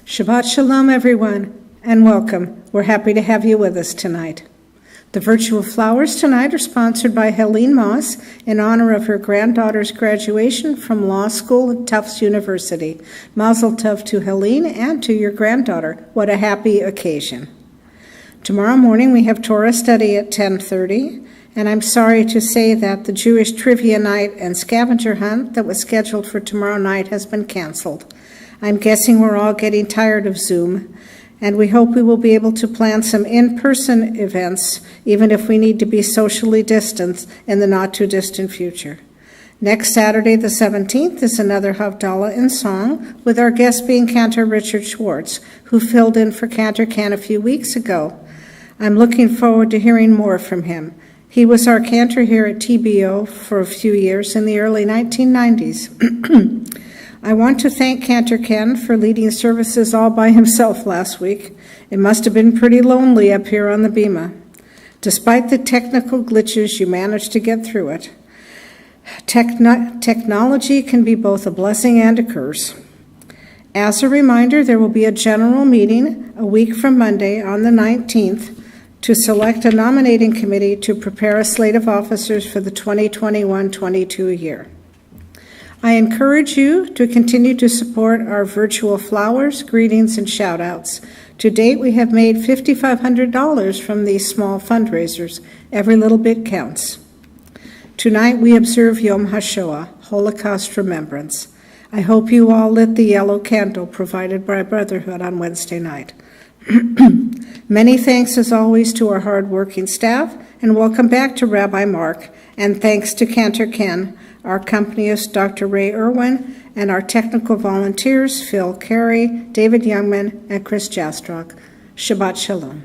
Shabbat Shalom, everyone, and welcome. We're happy to have you with us tonight. The virtual flowers tonight are sponsored by Helene Moss in honor of her granddaughter's graduation from law school at Tufts University. Mazel tov to Helene and to your granddaughter. What a happy occasion. Tomorrow morning we have Torah study at 10:30, and I'm sorry to say that the Jewish trivia night and scavenger hunt that was scheduled for tomorrow night has been canceled. I'm guessing we're all getting tired of Zoom, and we hope we will be able to plan some in-person events, even if we need to be socially distanced in the not-too-distant future. Next Saturday, the 17th, is another Havdalah in song, with our guest being Cantor Richard Schwartz, who filled in for Cantor Ken a few weeks ago. I'm looking forward to hearing more from him. He was our cantor here at TBO for a few years in the early 1990s. I want to thank Cantor Ken for leading services all by himself last week. It must have been pretty lonely up here on the Bema. Despite the technical glitches, you managed to get through it. Technology can be both a blessing and a curse. As a reminder, there will be a general meeting a week from Monday on the 19th to select a nominating committee to prepare a slate of officers for the 2021-22 year. I encourage you to continue to support our virtual flowers, greetings, and shout-outs. To date, we have made $5,500 from these small fundraisers. Every little bit counts. Tonight, we observe Yom HaShoah, Holocaust Remembrance. I hope you all lit the yellow candle provided by Brotherhood on Wednesday night. Many thanks, as always, to our hard-working staff, and welcome back to Rabbi Mark, and thanks to Cantor Ken, our accompanist, Dr. Ray Irwin, and our technical volunteers, Phil Carey, David Youngman, and Chris Jastrock. Shabbat Shalom.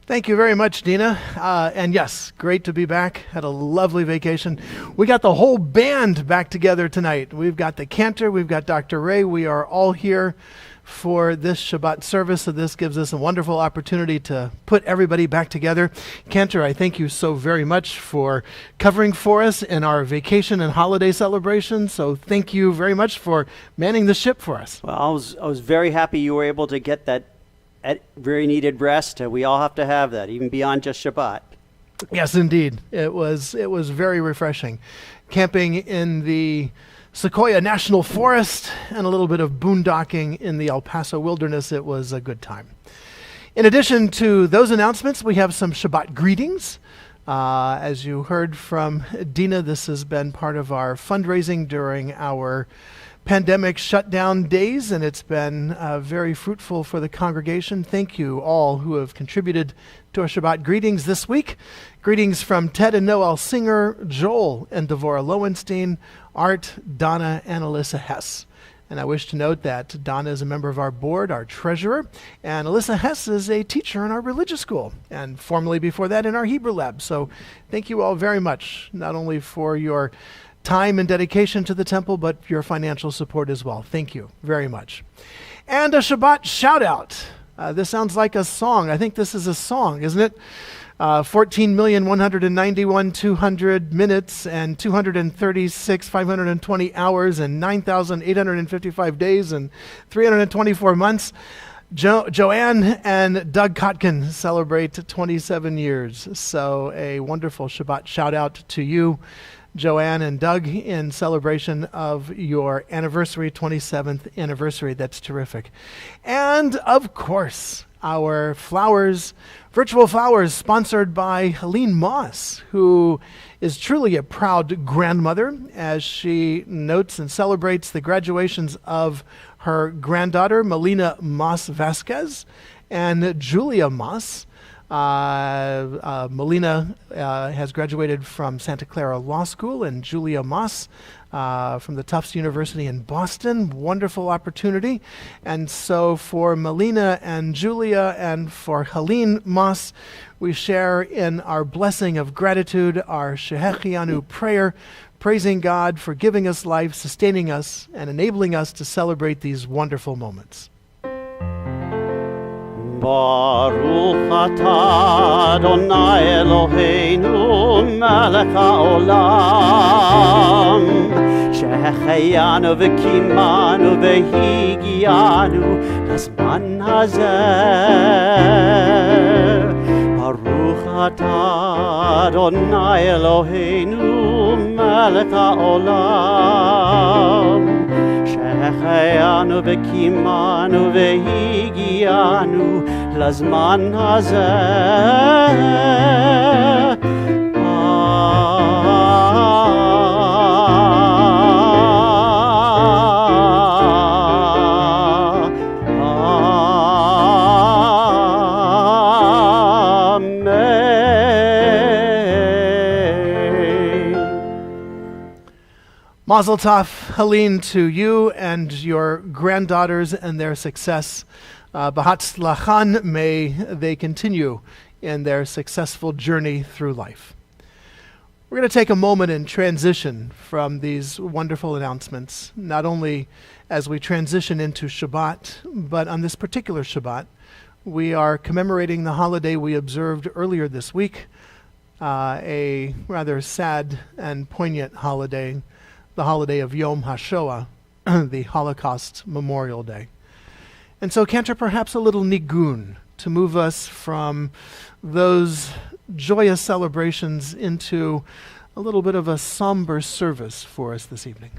Thank you very much, Dina. And yes, great to be back. Had a lovely vacation. We got the whole band back together tonight. We've got the Cantor, we've got Dr. Ray. We are all here for this Shabbat service, so this gives us a wonderful opportunity to put everybody back together. Cantor, I thank you so very much for covering for us in our vacation and holiday celebration, so thank you very much for manning the ship for us. Well, I was very happy you were able to get that very needed rest. We all have to have that, even beyond just Shabbat. Yes, indeed. It was very refreshing. Camping in the Sequoia National Forest and a little bit of boondocking in the El Paso wilderness. It was a good time. In addition to those announcements, we have some Shabbat greetings. As you heard from Dina, this has been part of our fundraising during our pandemic shutdown days, and it's been very fruitful for the congregation. Thank you all who have contributed to our Shabbat greetings this week. Greetings from Ted and Noel Singer, Joel and Devorah Lowenstein, Art, Donna, and Alyssa Hess. And I wish to note that Donna is a member of our board, our treasurer, and Alyssa Hess is a teacher in our religious school, and formerly before that in our Hebrew lab. So thank you all very much, not only for your time and dedication to the temple, but your financial support as well. Thank you very much. And a Shabbat shout out. This sounds like a song. I think this is a song, isn't it? 14,191,200 minutes and 236,520 hours and 9,855 days and 324 months. Joanne and Doug Kotkin celebrate 27 years. So a wonderful Shabbat shout out to you, Joanne and Doug, in celebration of your anniversary, 27th anniversary. That's terrific. And of course, our flowers, virtual flowers, sponsored by Helene Moss, who is truly a proud grandmother as she notes and celebrates the graduations of her granddaughter, Melina Moss Vasquez, and Julia Moss. Melina has graduated from Santa Clara Law School, and Julia Moss from the Tufts University in Boston. Wonderful opportunity. And so for Melina and Julia and for Helene Moss, we share in our blessing of gratitude, our Shehechianu prayer, praising God for giving us life, sustaining us, and enabling us to celebrate these wonderful moments. Baruch atah Adonai Eloheinu melech haolam שהחיינו וקימנו והגיענו לזמן הזה. ברוך אתה אדוני אלוהינו מלך העולם שהחיינו וקימנו והגיענו לזמן הזה. Mazel tov, Helene, to you and your granddaughters and their success. B'hatzlachan, may they continue in their successful journey through life. We're going to take a moment and transition from these wonderful announcements, not only as we transition into Shabbat, but on this particular Shabbat, we are commemorating the holiday we observed earlier this week, a rather sad and poignant holiday, the holiday of Yom HaShoah, the Holocaust Memorial Day. And so Cantor, perhaps a little nigun to move us from those joyous celebrations into a little bit of a somber service for us this evening.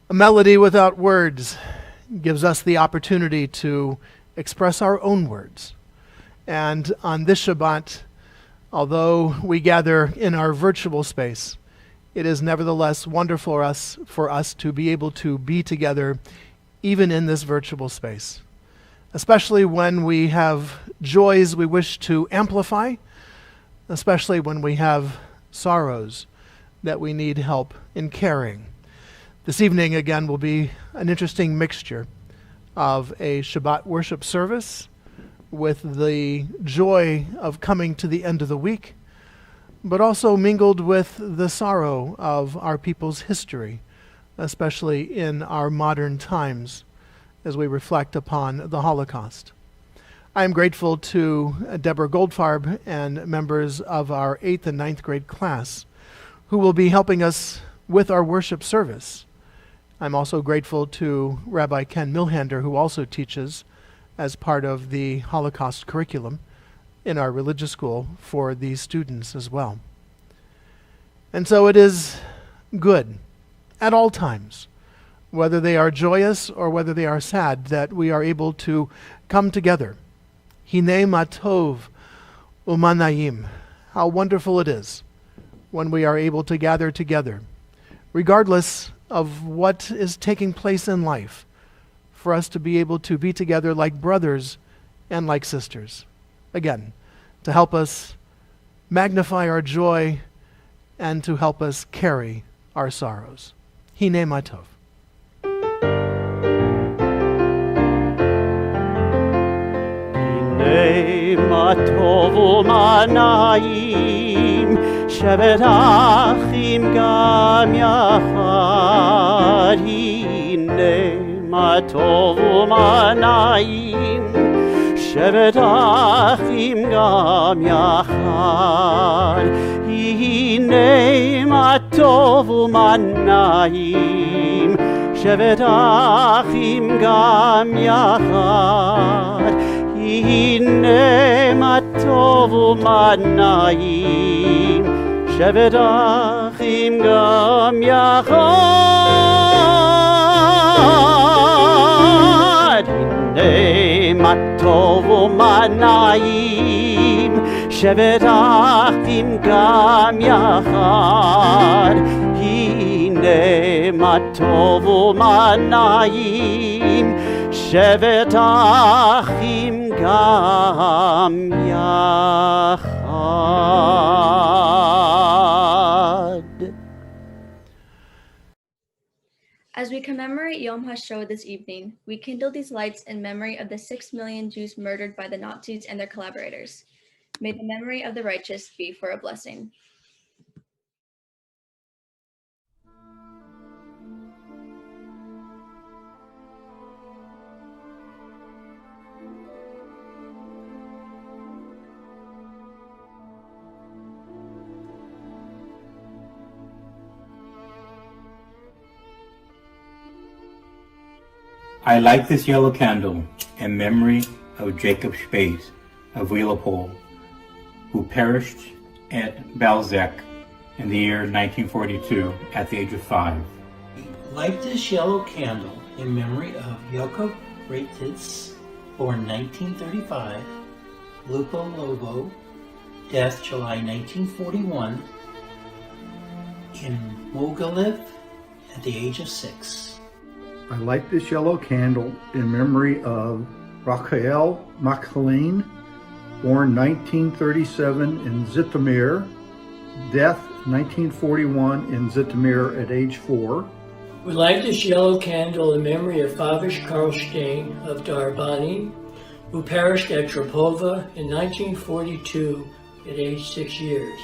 A melody without words gives us the opportunity to express our own words. And on this Shabbat, although we gather in our virtual space, it is nevertheless wonderful for us to be able to be together even in this virtual space, especially when we have joys we wish to amplify, especially when we have sorrows that we need help in carrying. This evening, again, will be an interesting mixture of a Shabbat worship service with the joy of coming to the end of the week, but also mingled with the sorrow of our people's history, especially in our modern times as we reflect upon the Holocaust. I am grateful to Deborah Goldfarb and members of our 8th and 9th grade class who will be helping us with our worship service. I'm also grateful to Rabbi Ken Milhander, who also teaches as part of the Holocaust curriculum in our religious school for these students as well. And so it is good at all times, whether they are joyous or whether they are sad, that we are able to come together. Hinei ma tov umanayim. How wonderful it is when we are able to gather together, regardless of what is taking place in life, for us to be able to be together like brothers and like sisters. Again, to help us magnify our joy and to help us carry our sorrows. Hine ma tov. Hine ma tov u'manayim, shevet achim gam yachad. Hine ma tov u'manayim, shevet achim gam yachad. Hine ma tov u'manayim, shevet achim gam yachad. Hine ma tov u'manayim, shevet achim gam yachad. Hine ma tov u'manayim, shevet achim gam yachad. Hine ma tov u'manayim, shevet achim gam yachad. As we commemorate Yom HaShoah this evening, we kindle these lights in memory of the 6 million Jews murdered by the Nazis and their collaborators. May the memory of the righteous be for a blessing. I light this yellow candle in memory of Jacob Space of Wheelepole, who perished at Balzac in the year 1942 at the age of 5. Light this yellow candle in memory of Jakob Reititz, born 1935, Lupo Lobo, death July 1941, in Mogilev at the age of 6. I light this yellow candle in memory of Rachael Machelin, born 1937 in Zhytomyr, death 1941 in Zhytomyr at age 4. We light this yellow candle in memory of Favish Karlstein of Darbani, who perished at Trapova in 1942 at age 6 years.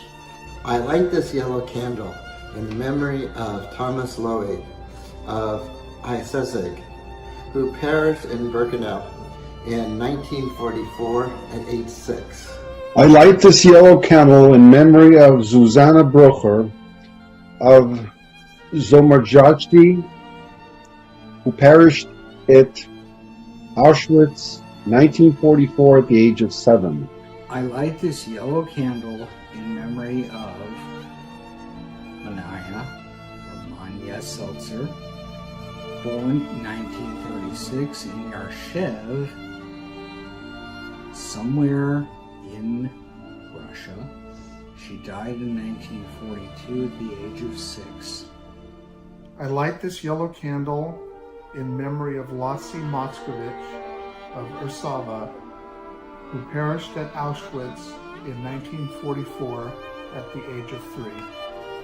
I light this yellow candle in memory of Thomas Loewy of Iseseg, who perished in Birkenau in 1944 at age 6. I light this yellow candle in memory of Zuzana Brocher of Zomarjajdi, who perished at Auschwitz 1944 at the age of 7. I light this yellow candle in memory of Mania Seltzer, born 1936 in Yarshev, somewhere in Russia. She died in 1942 at the age of 6. I light this yellow candle in memory of Lassie Moskowitz of Ursava, who perished at Auschwitz in 1944 at the age of 3.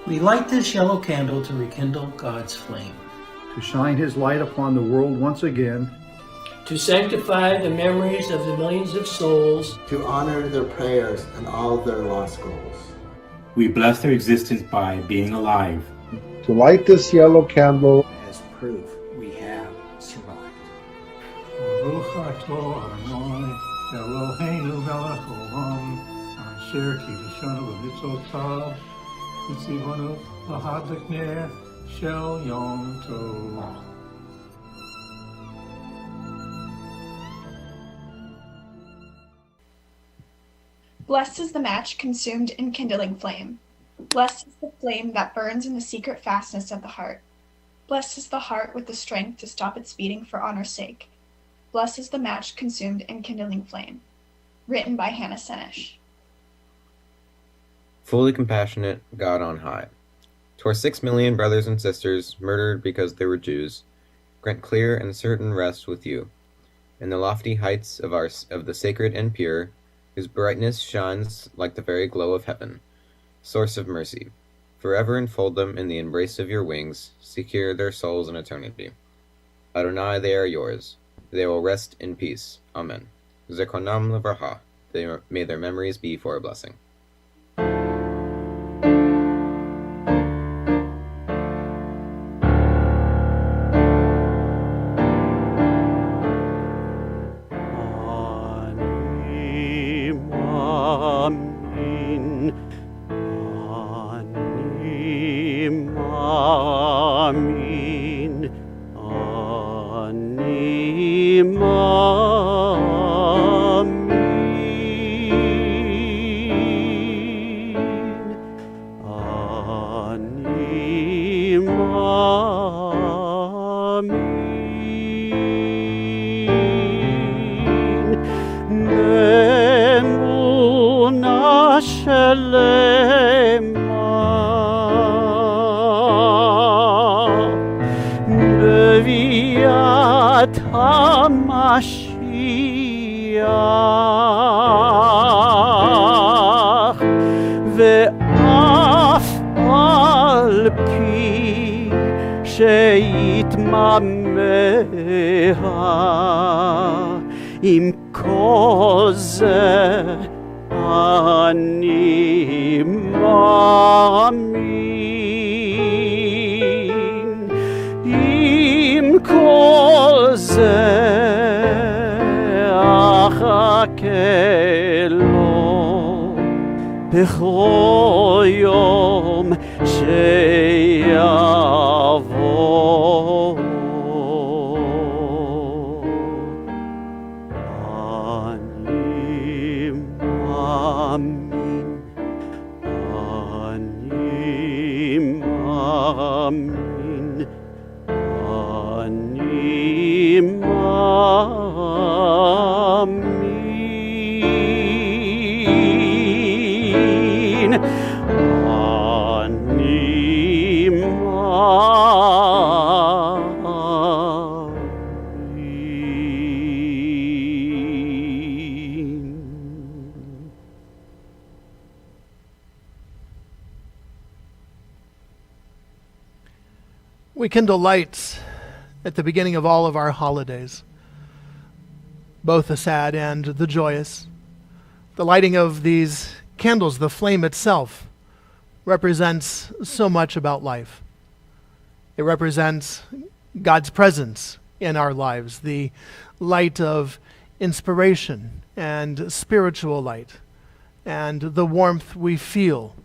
We light this yellow candle to rekindle God's flame, To shine his light upon the world once again, to sanctify the memories of the millions of souls, to honor their prayers and all their lost souls. We bless their existence by being alive. To light this yellow candle as proof we have survived. Baruch atah Adonai Eloheinu melech haolam asher kiddushanu b'mitzvotav v'tzivanu l'hadlikneh shel yom tov. Blessed is the match consumed in kindling flame. Blessed is the flame that burns in the secret fastness of the heart. Blessed is the heart with the strength to stop its beating for honor's sake. Blessed is the match consumed in kindling flame. Written by Hannah Senesh. Fully compassionate, God on high. To our 6 million brothers and sisters murdered because they were Jews, grant clear and certain rest with you, in the lofty heights of the sacred and pure, whose brightness shines like the very glow of heaven, source of mercy. Forever enfold them in the embrace of your wings, secure their souls in eternity. Adonai, they are yours. They will rest in peace. Amen. Zekonam Levracha. May their memories be for a blessing. עם כל זה אני מאמין, עם כל זה אחכה לו בכל יום שיבוא. We kindle lights at the beginning of all of our holidays, both the sad and the joyous. The lighting of these candles, the flame itself, represents so much about life. It represents God's presence in our lives, the light of inspiration and spiritual light, and the warmth we feel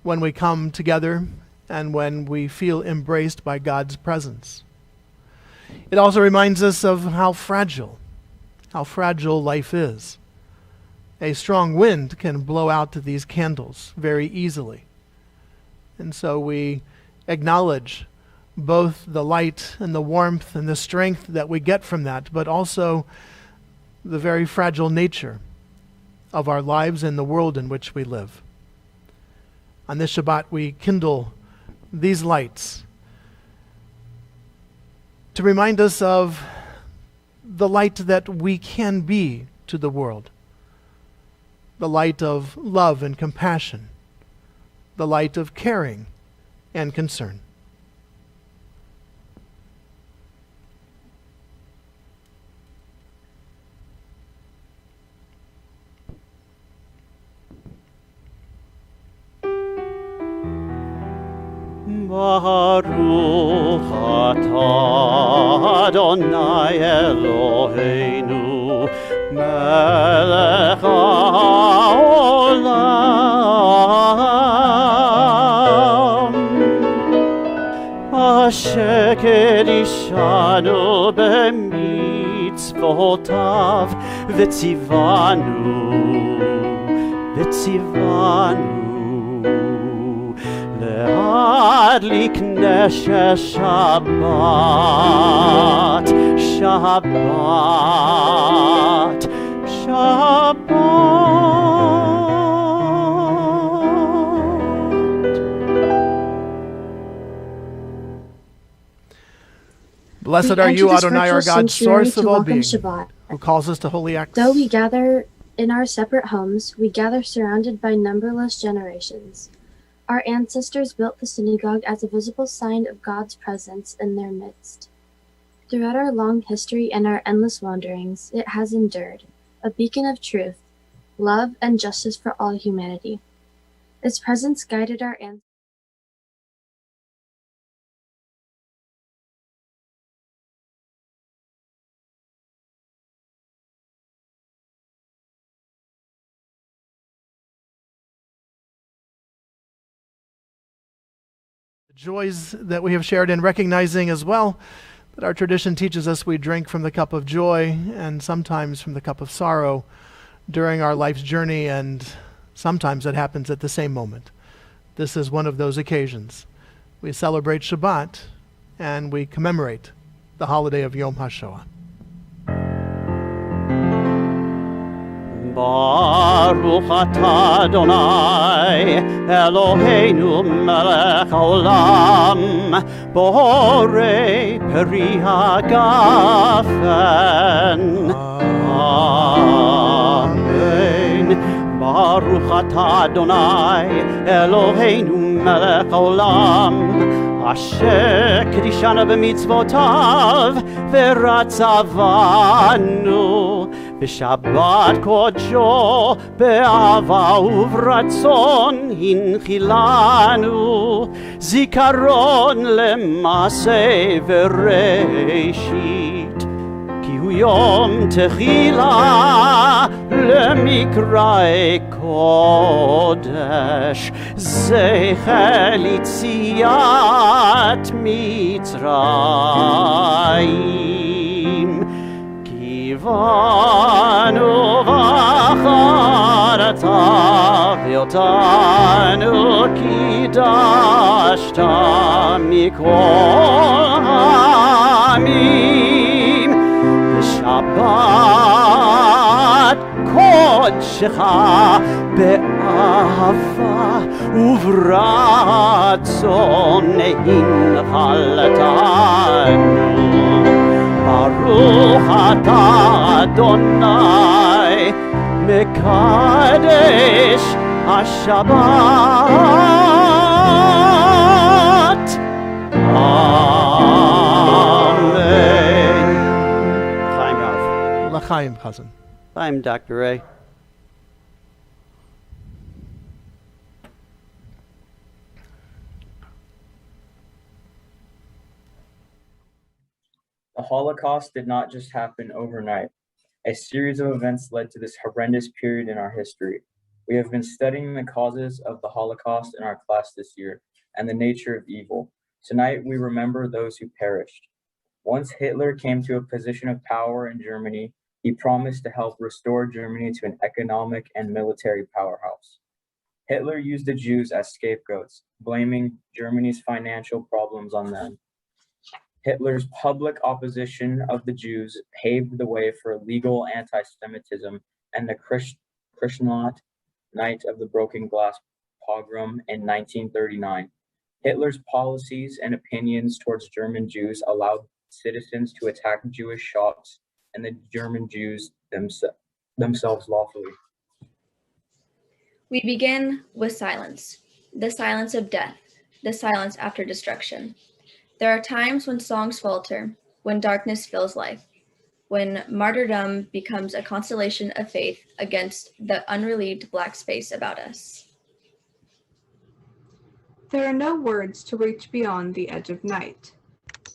when we come together and when we feel embraced by God's presence. It also reminds us of how fragile life is. A strong wind can blow out these candles very easily. And so we acknowledge both the light and the warmth and the strength that we get from that, but also the very fragile nature of our lives and the world in which we live. On this Shabbat, we kindle these lights to remind us of the light that we can be to the world, the light of love and compassion, the light of caring and concern. Baruch atah Adonai Eloheinu melech haolam asher kedishanu b'mitzvotav v'tzivanu להדליק נשר שבת, שבת, שבת. Blessed are you, Adonai, our God, source of all being, who calls us to holy acts. Though we gather in our separate homes, we gather surrounded by numberless generations. Our ancestors built the synagogue as a visible sign of God's presence in their midst. Throughout our long history and our endless wanderings, it has endured, a beacon of truth, love, and justice for all humanity. Its presence guided our ancestors. Joys that we have shared in recognizing as well that our tradition teaches us we drink from the cup of joy and sometimes from the cup of sorrow during our life's journey, and sometimes it happens at the same moment. This is one of those occasions. We celebrate Shabbat and we commemorate the holiday of Yom HaShoah. Baruch atah Adonai Eloheinu melech haolam borei peri hagafen. Amen. Baruch atah Adonai Eloheinu melech haolam Asher kedishana b'mitzvotav v'ratzavanu Shabbat kodsho be'ava uvratzon hinchilanu zikaron lemase v'reishit ki hu yom techila lemikrae kodesh zecher litziat Mitzrayim Kivanu v'acharata v'yotanu kidashta mikol ha'amim v'shabbat kodshecha be'ahava uvratzon hinchaltanu Baruch atah Adonai Mekadesh HaShabbat. Amen. Chaim Rav. L'chaim, Chazan. Chaim, Dr. Ray. The Holocaust did not just happen overnight. A series of events led to this horrendous period in our history. We have been studying the causes of the Holocaust in our class this year and the nature of evil. Tonight, we remember those who perished. Once Hitler came to a position of power in Germany, he promised to help restore Germany to an economic and military powerhouse. Hitler used the Jews as scapegoats, blaming Germany's financial problems on them. Hitler's public opposition of the Jews paved the way for legal anti-Semitism and the Kristallnacht Night of the Broken Glass pogrom in 1939. Hitler's policies and opinions towards German Jews allowed citizens to attack Jewish shops and the German Jews themselves lawfully. We begin with silence, the silence of death, the silence after destruction. There are times when songs falter, when darkness fills life, when martyrdom becomes a constellation of faith against the unrelieved black space about us. There are no words to reach beyond the edge of night.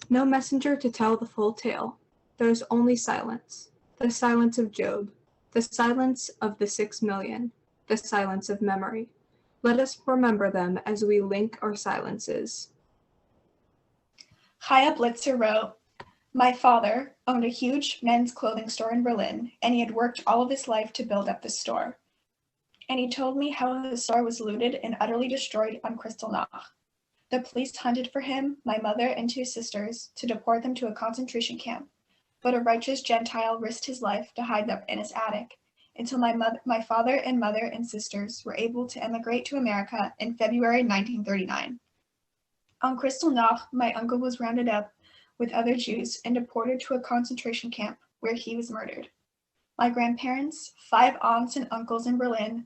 No messenger to tell the full tale. There is only silence. The silence of Job. The silence of the 6 million. The silence of memory. Let us remember them as we link our silences. Chaya Blitzer wrote, "My father owned a huge men's clothing store in Berlin, and he had worked all of his life to build up the store. And he told me how the store was looted and utterly destroyed on Kristallnacht. The police hunted for him, my mother, and 2 sisters to deport them to a concentration camp, but a righteous Gentile risked his life to hide them in his attic until my father and mother and sisters were able to emigrate to America in February 1939. On Kristallnacht, my uncle was rounded up with other Jews and deported to a concentration camp where he was murdered. My grandparents, 5 aunts and uncles in Berlin,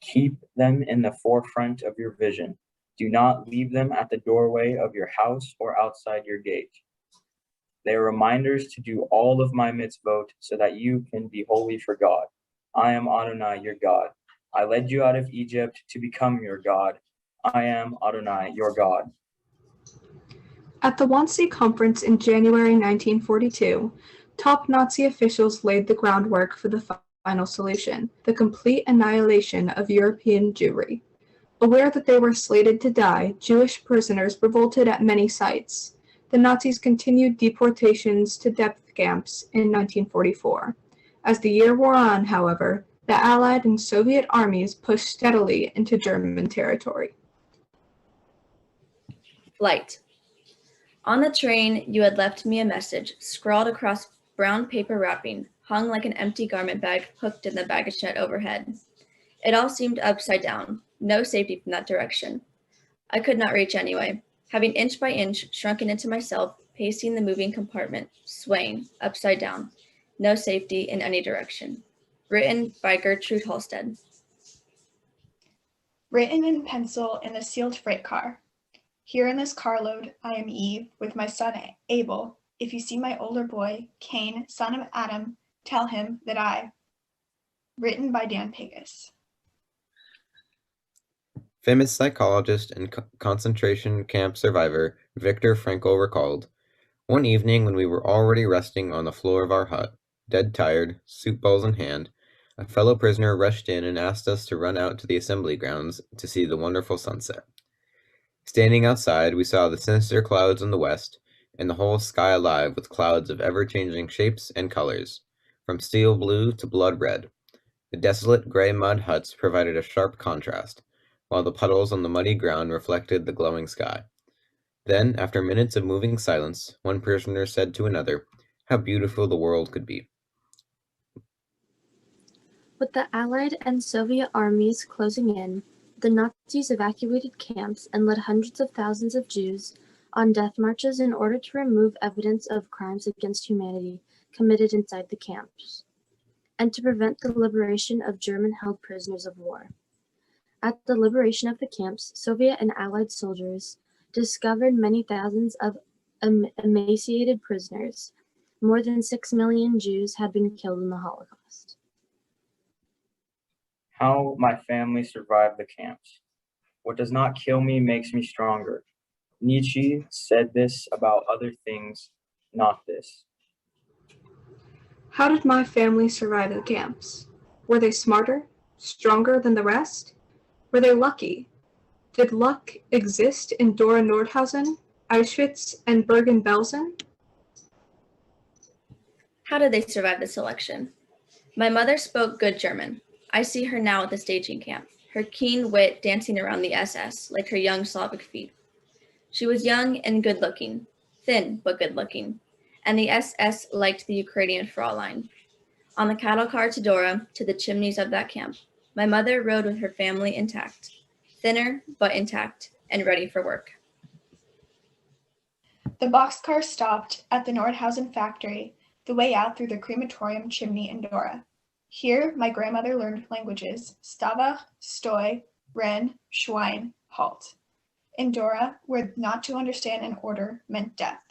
Keep them in the forefront of your vision. Do not leave them at the doorway of your house or outside your gate. They are reminders to do all of my mitzvot so that you can be holy for God. I am Adonai, your God. I led you out of Egypt to become your God. I am Adonai, your God. At the Wannsee Conference in January 1942, top Nazi officials laid the groundwork for the final solution, the complete annihilation of European Jewry. Aware that they were slated to die, Jewish prisoners revolted at many sites. The Nazis continued deportations to death camps in 1944. As the year wore on, however, the Allied and Soviet armies pushed steadily into German territory. Flight. On the train, you had left me a message, scrawled across brown paper wrapping, hung like an empty garment bag hooked in the baggage net overhead. It all seemed upside down, no safety from that direction. I could not reach anyway, having inch by inch shrunken into myself, pacing the moving compartment, swaying, upside down, no safety in any direction. Written by Gertrude Halstead. Written in pencil in the sealed freight car. Here in this carload, I am Eve with my son Abel. If you see my older boy, Cain, son of Adam, tell him that I. Written by Dan Pegas. Famous psychologist and concentration camp survivor Viktor Frankl recalled, "One evening when we were already resting on the floor of our hut, dead tired, soup bowls in hand, a fellow prisoner rushed in and asked us to run out to the assembly grounds to see the wonderful sunset. Standing outside, we saw the sinister clouds in the west, and the whole sky alive with clouds of ever-changing shapes and colors, from steel blue to blood red. The desolate gray mud huts provided a sharp contrast, while the puddles on the muddy ground reflected the glowing sky. Then, after minutes of moving silence, one prisoner said to another, 'How beautiful the world could be.'" With the Allied and Soviet armies closing in, the Nazis evacuated camps and led hundreds of thousands of Jews on death marches in order to remove evidence of crimes against humanity committed inside the camps, and to prevent the liberation of German-held prisoners of war. At the liberation of the camps, Soviet and Allied soldiers discovered many thousands of emaciated prisoners. More than 6 million Jews had been killed in the Holocaust. How my family survived the camps. What does not kill me makes me stronger. Nietzsche said this about other things, not this. How did my family survive the camps? Were they smarter, stronger than the rest? Were they lucky? Did luck exist in Dora Nordhausen, Auschwitz, and Bergen-Belsen? How did they survive the selection? My mother spoke good German. I see her now at the staging camp, her keen wit dancing around the SS like her young Slavic feet. She was young and good-looking, thin but good-looking, and the SS liked the Ukrainian Fraulein. On the cattle car to Dora, to the chimneys of that camp, my mother rode with her family intact, thinner but intact, and ready for work. The boxcar stopped at the Nordhausen factory, the way out through the crematorium chimney in Dora. Here, my grandmother learned languages: Stavach, Stoi, Ren, Schwein, Halt. In Dora, where not to understand an order meant death.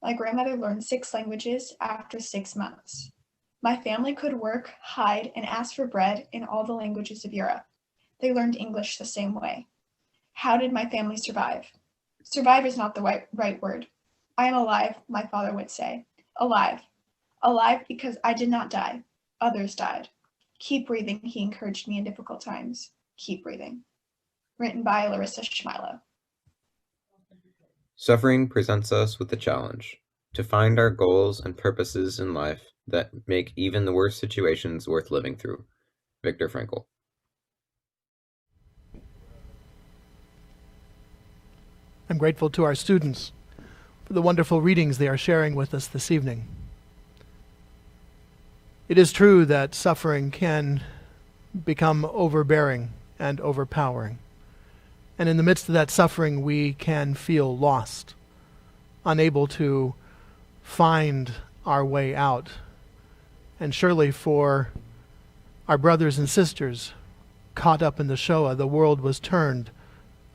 My grandmother learned 6 languages after 6 months. My family could work, hide, and ask for bread in all the languages of Europe. They learned English the same way. How did my family survive? Survive is not the right word. I am alive, my father would say. Alive. Alive because I did not die. Others died. Keep breathing, he encouraged me in difficult times. Keep breathing. Written by Larissa Schmilo. Suffering presents us with the challenge to find our goals and purposes in life that make even the worst situations worth living through. Viktor Frankl. I'm grateful to our students for the wonderful readings they are sharing with us this evening. It is true that suffering can become overbearing and overpowering. And in the midst of that suffering, we can feel lost, unable to find our way out. And surely for our brothers and sisters caught up in the Shoah, the world was turned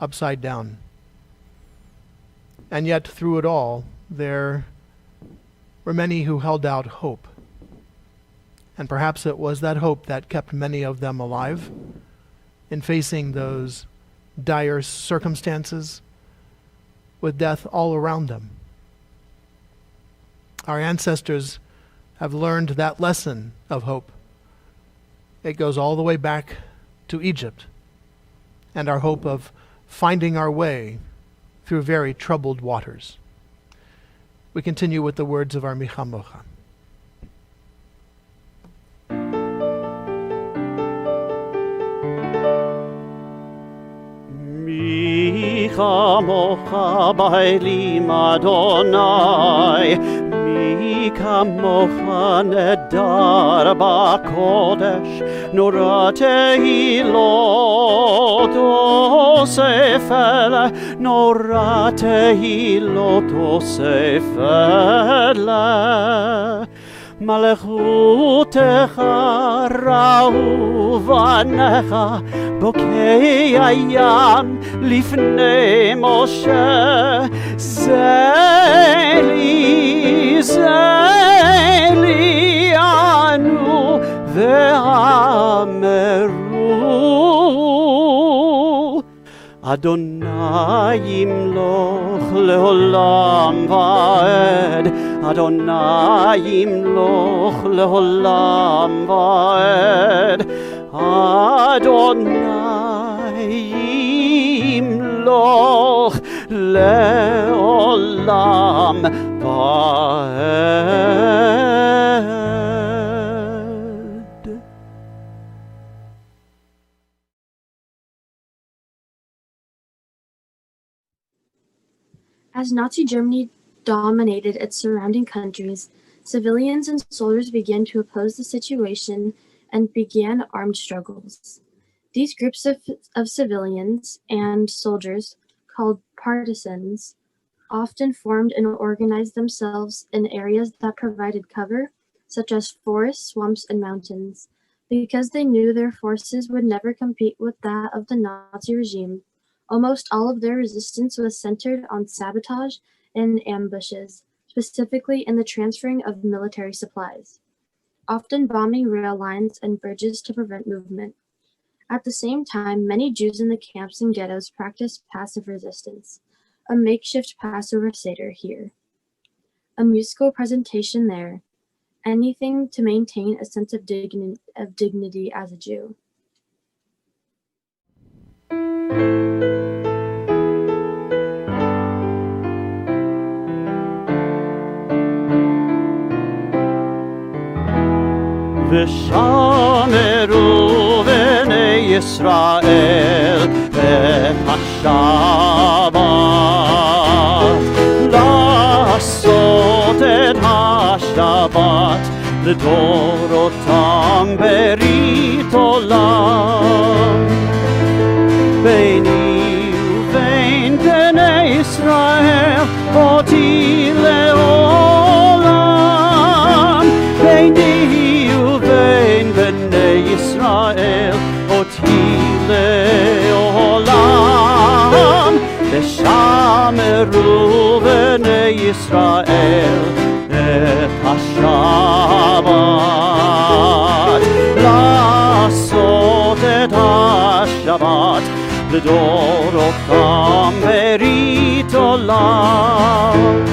upside down. And yet, through it all, there were many who held out hope. And perhaps it was that hope that kept many of them alive in facing those dire circumstances with death all around them. Our ancestors have learned that lesson of hope. It goes all the way back to Egypt and our hope of finding our way through very troubled waters. We continue with the words of our Micha Mocha. Micha Mocha Bailim Adonai, Mi kamocha nedar b'kodesh, nora tehilot osefele, nora tehilot osefele. Malechutecha ra'u vanecha, bokei hayam lifnei Moshe, zeli, zeli anu ve'ameru. Adonai yimloch leolam va'ed, Adonai yimloch leolam va'ed, Adonai yimloch leolam va'ed. As Nazi Germany dominated its surrounding countries, civilians and soldiers began to oppose the situation and began armed struggles. These groups of civilians and soldiers, called partisans, often formed and organized themselves in areas that provided cover, such as forests, swamps, and mountains. Because they knew their forces would never compete with that of the Nazi regime, almost all of their resistance was centered on sabotage and ambushes, specifically in the transferring of military supplies, often bombing rail lines and bridges to prevent movement. At the same time, many Jews in the camps and ghettos practiced passive resistance, a makeshift Passover Seder here, a musical presentation there, anything to maintain a sense of dignity as a Jew. ושמרו בני ישראל את השבת, לעשות את השבת לדורותם ברית עולם. ביני ובין בני ישראל אותי לעולם, ביני ובין בני ישראל אותי לעולם. ושמרו בני ישראל את השבת, לעשות את השבת לדורותם ברית עולם.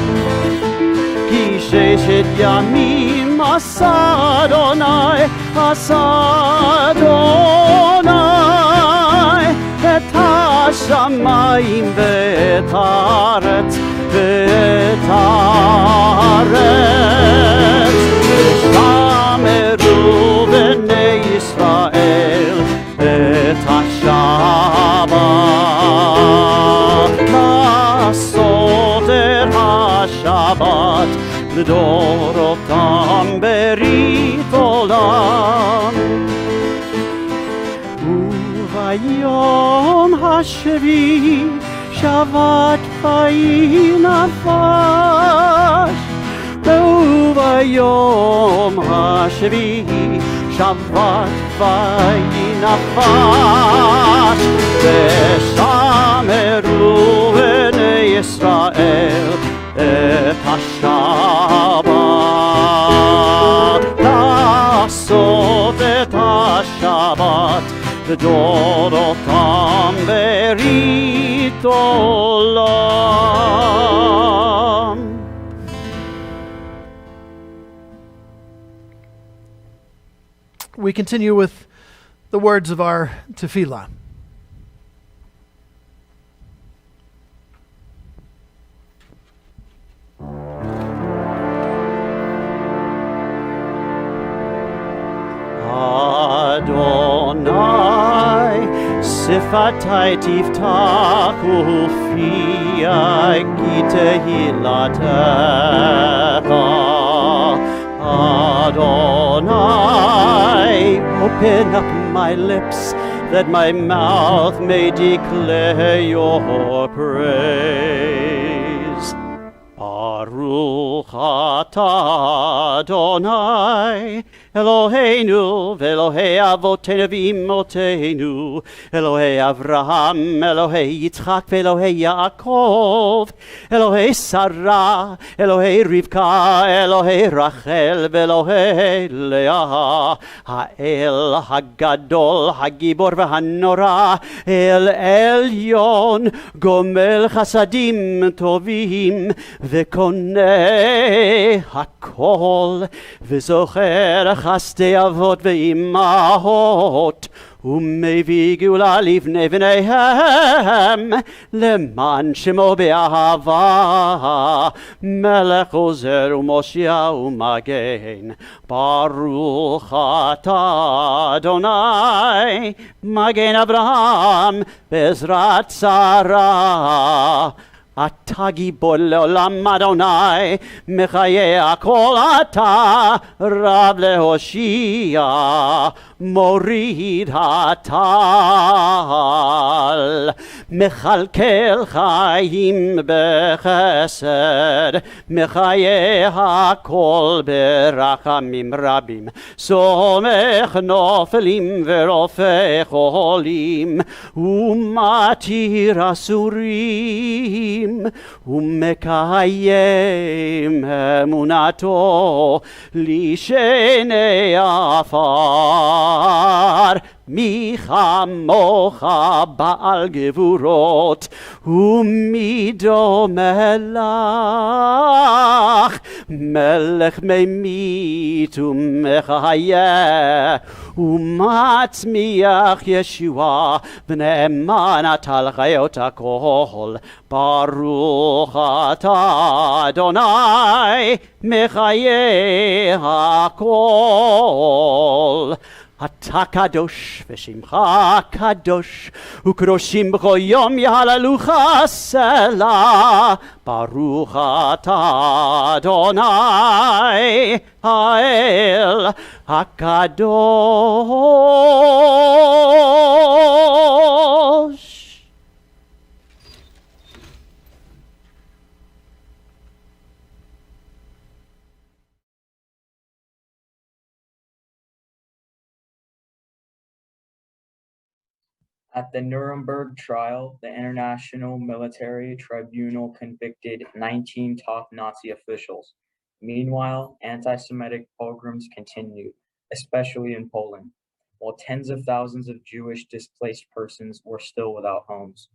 כי ששת ימים עשה אדוני, עשה אדוני את השמיים ואת הארץ, ואת הארץ. ושמרו בני ישראל את השבת, לעשות את השבת לדורותם ברית עולם. וביום השביעי שבת ויהי נפש, וביום השביעי שבת ויהי נפש, ושמרו בני ישראל את השבת, לעשות את השבת גדולותם ברית עולם. We continue with the words of our tefillah. Adonai, sifatai tiftach ufiyai tehilatecha. Adonai, open up my lips, that my mouth may declare your praise. Baruch atah Adonai, Eloheinu ve'Elohei avotenu v'imotenu, Elohei Avraham, Elohei Yitzchak ve'Elohei Yaakov, Elohei Sarah, Elohei Rivka, Elohei Rachel ve'Elohei Leah, Ha'el Hagadol, Hagibor v'Hanora, El Elyon, Gomel Chasadim Tovim, ve'Koneh Hakol, ve'Zocher חסדי אבות ואימהות ומביא גאולה לבני בניהם למען שמו באהבה מלך עוזר ומושיע ומגן ברוך אתה אדוני מגן אברהם בעזרת שרה אתה גיבור לעולם אדוני, מחיה הכל אתה, רב להושיע, מוריד הטל, מכלכל חיים בחסד, מחיה הכל ברחמים רבים, סומך נופלים ורופא חולים, ומתיר אסורים, ומקיים אמונתו לשני עפר. מי כמוך בעל גבורות ומי דומה לך, מלך ממית ומחיה ומצמיח ישועה ונאמן אתה לחיות הכל. ברוך אתה אדוני מחיה הכל. אתה קדוש ושמך קדוש וקדושים בכל יום יהללוך סלה. ברוך אתה אדוני האל הקדוש. At the Nuremberg trial, the International Military Tribunal convicted 19 top Nazi officials. Meanwhile, anti-Semitic pogroms continued, especially in Poland, while tens of thousands of Jewish displaced persons were still without homes.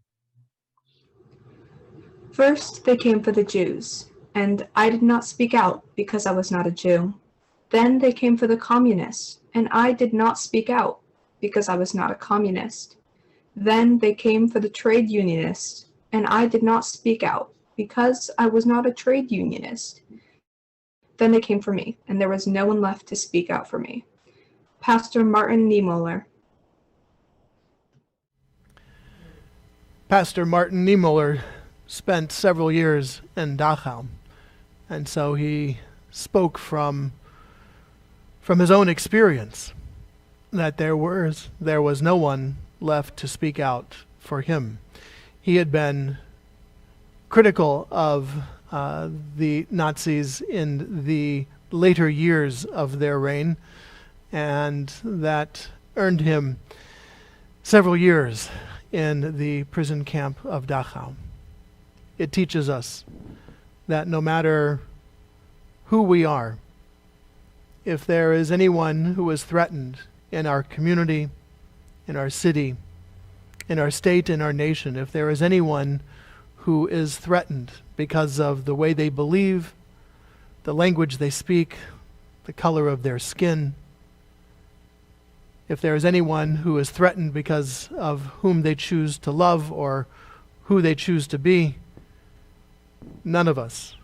First, they came for the Jews, and I did not speak out because I was not a Jew. Then they came for the communists, and I did not speak out because I was not a communist. Then they came for the trade unionists, and I did not speak out because I was not a trade unionist. Then they came for me, and there was no one left to speak out for me. Pastor Martin Niemöller. Pastor Martin Niemöller spent several years in Dachau, and so he spoke from his own experience that there was no one left to speak out for him. He had been critical of the Nazis in the later years of their reign, and that earned him several years in the prison camp of Dachau. It teaches us that no matter who we are, if there is anyone who is threatened in our community, in our city, in our state, in our nation, if there is anyone who is threatened because of the way they believe, the language they speak, the color of their skin, if there is anyone who is threatened because of whom they choose to love or who they choose to be, none of us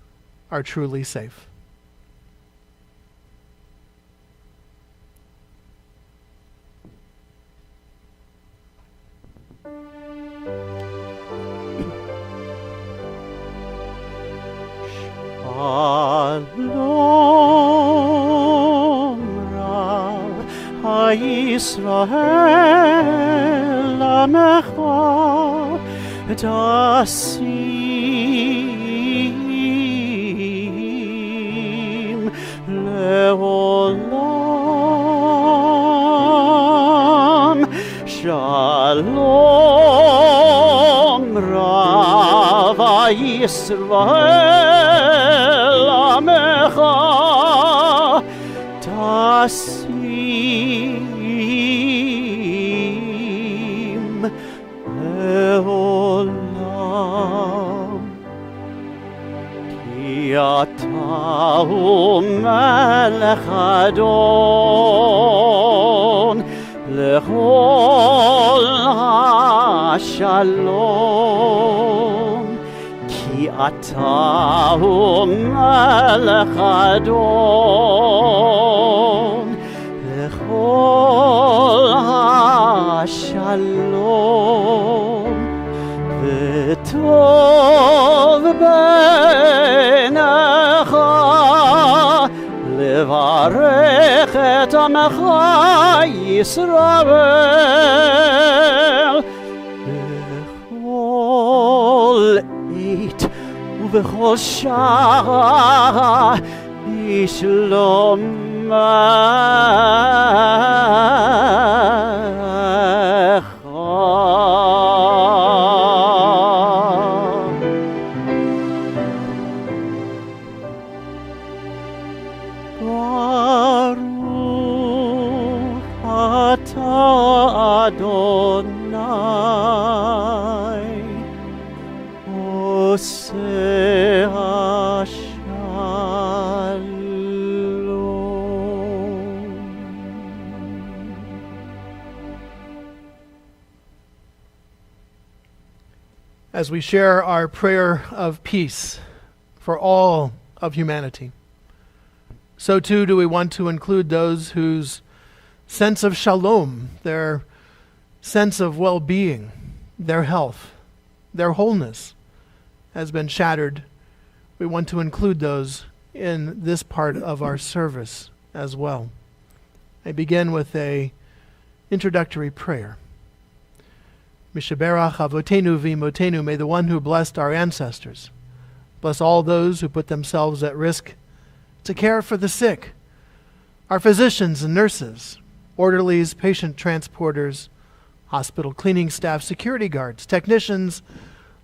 are truly safe. Shalom Rav HaYisrael Amecha Dasim Leolam Shalom Rav HaYisrael Amecha Tasim Leolam Ki Ata Hu Melech Adon Lechol HaShalom Ki Ata Hu Melech Adon Lechol HaShalom V'tov b'necha levarech et amecha Yisrael b'chol eit ובכל שעה בשלומך. ברוך אתה אדוני עושה As we share our prayer of peace for all of humanity, so too do we want to include those whose sense of shalom, their sense of well-being, their health, their wholeness has been shattered. We want to include those in this part of our service as well. I begin with an introductory prayer. Mishaberach Avotenu V'Imotenu, may the one who blessed our ancestors bless all those who put themselves at risk to care for the sick, our physicians and nurses, orderlies, patient transporters, hospital cleaning staff, security guards, technicians,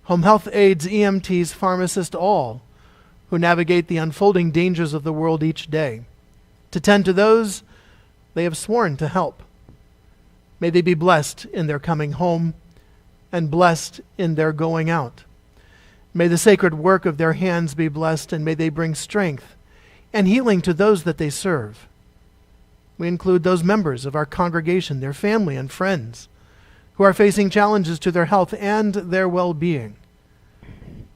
home health aides, EMTs, pharmacists, all who navigate the unfolding dangers of the world each day, to tend to those they have sworn to help. May they be blessed in their coming home and blessed in their going out. May the sacred work of their hands be blessed, and may they bring strength and healing to those that they serve. We include those members of our congregation, their family and friends, who are facing challenges to their health and their well-being.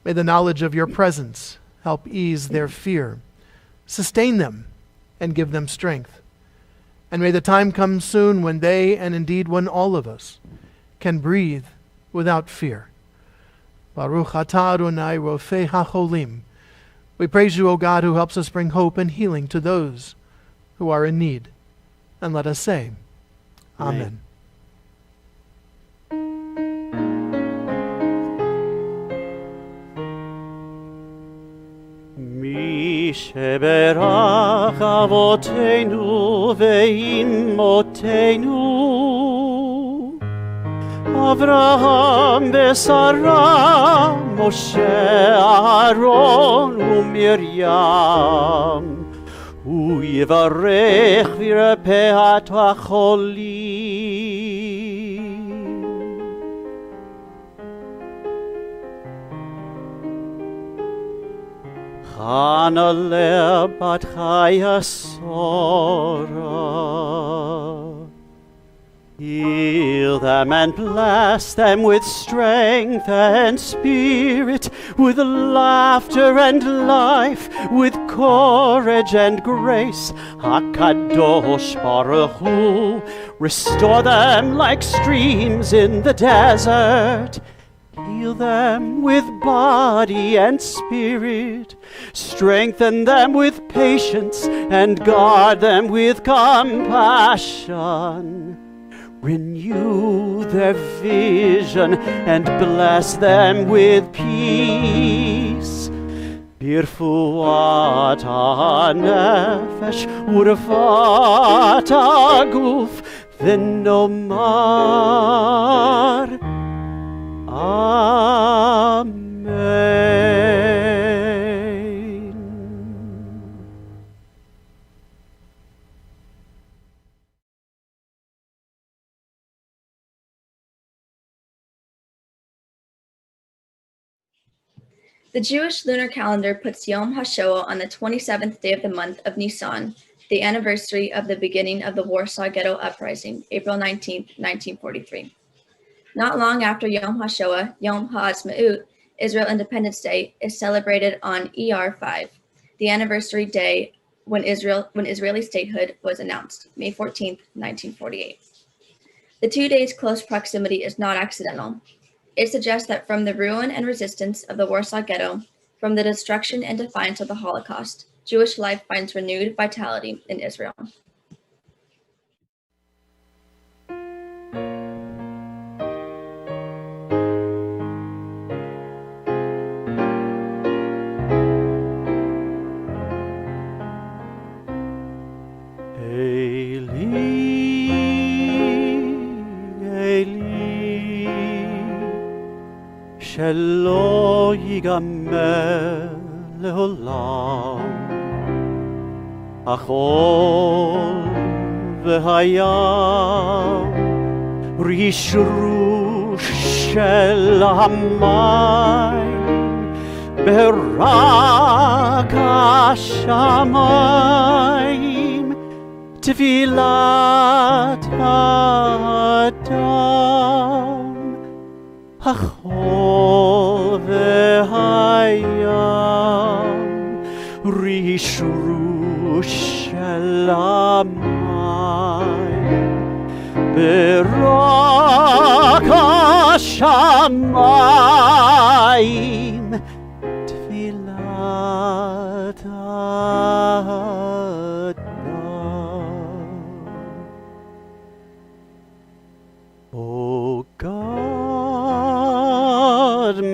May the knowledge of your presence help ease their fear, sustain them, and give them strength. And may the time come soon when they, and indeed when all of us, can breathe without fear. Baruch atah Adonai Rofei HaCholim. We praise you, O God, who helps us bring hope and healing to those who are in need. And let us say, Amen. Mi sheberach avotenu ve'imotenu אברהם ושרה, משה, אהרון ומרים. הוא יברך וירפא את החולים. חנה לאה בת חיה Sora. Heal them and bless them with strength and spirit, with laughter and life, with courage and grace. HaKadosh Baruch Hu, restore them like streams in the desert. Heal them with body and spirit, strengthen them with patience, and guard them with compassion. Renew their vision and bless them with peace. Birfuat ha-nefesh urfat ha-guf v'nomar Amen. The Jewish lunar calendar puts Yom HaShoah on the 27th day of the month of Nisan, the anniversary of the beginning of the Warsaw Ghetto Uprising, April 19, 1943. Not long after Yom HaShoah, Yom HaAtzmaut, Israel Independence Day, is celebrated on ER 5, the anniversary day when Israeli statehood was announced, May 14, 1948. The 2 days' close proximity is not accidental. It suggests that from the ruin and resistance of the Warsaw Ghetto, from the destruction and defiance of the Holocaust, Jewish life finds renewed vitality in Israel. שלא ייגמר לעולם. החול והים, רשרוש של המים, ברק השמיים, תפילת האדם. החול והים, רשרוש של המים, ברק השמיים, תפילת האדם. O God,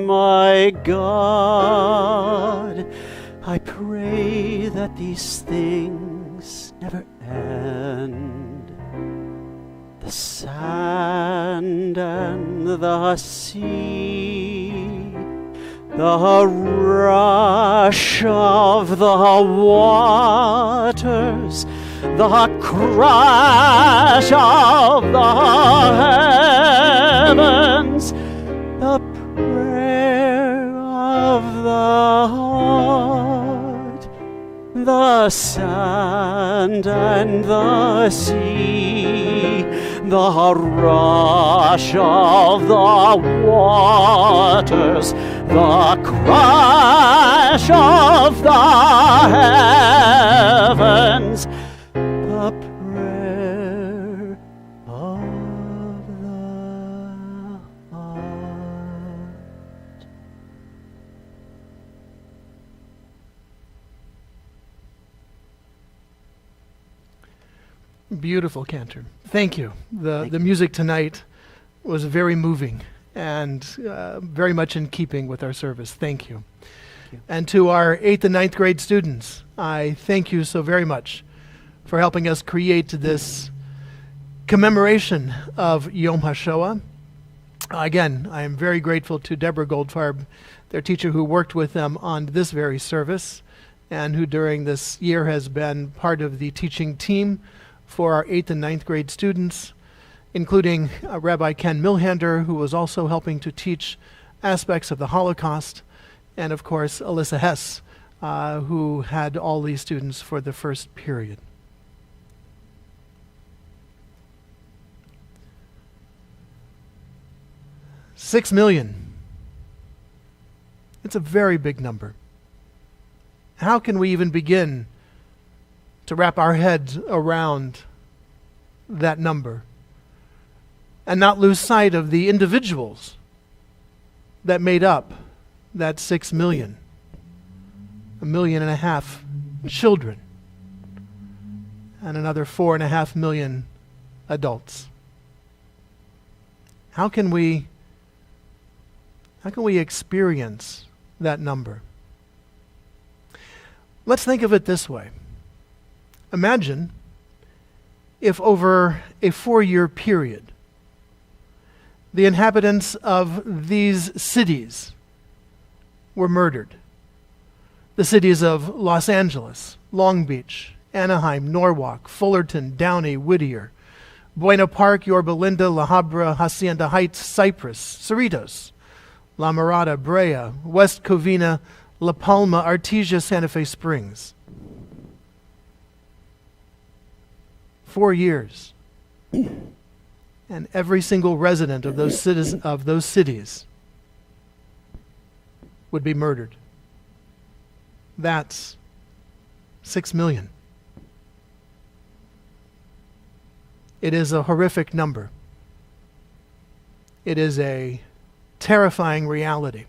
my God, I pray that these things never end. The sand and the sea, the rush of the waters, the crash of the heavens, the prayer of the heart, the sand and the sea, the rush of the waters, the crash of the heavens, the prayer of the heart. Beautiful, Cantor. Thank you. The music tonight was very moving and very much in keeping with our service. Thank you. And to our 8th and 9th grade students, I thank you so very much for helping us create this commemoration of Yom HaShoah. Again, I am very grateful to Deborah Goldfarb, their teacher who worked with them on this very service and who during this year has been part of the teaching team for our 8th and 9th grade students, including Rabbi Ken Milhander, who was also helping to teach aspects of the Holocaust, and of course Alyssa Hess, who had all these students for the first period. $6 million. It's a very big number. How can we even begin to wrap our heads around that number and not lose sight of the individuals that made up that 6 million? 1.5 million children and another 4.5 million adults. How can we experience that number? Let's think of it this way. Imagine if over a 4-year period, the inhabitants of these cities were murdered. The cities of Los Angeles, Long Beach, Anaheim, Norwalk, Fullerton, Downey, Whittier, Buena Park, Yorba Linda, La Habra, Hacienda Heights, Cypress, Cerritos, La Mirada, Brea, West Covina, La Palma, Artesia, Santa Fe Springs. 4 years. And every single resident of those cities would be murdered. That's 6 million. It is a horrific number. It is a terrifying reality.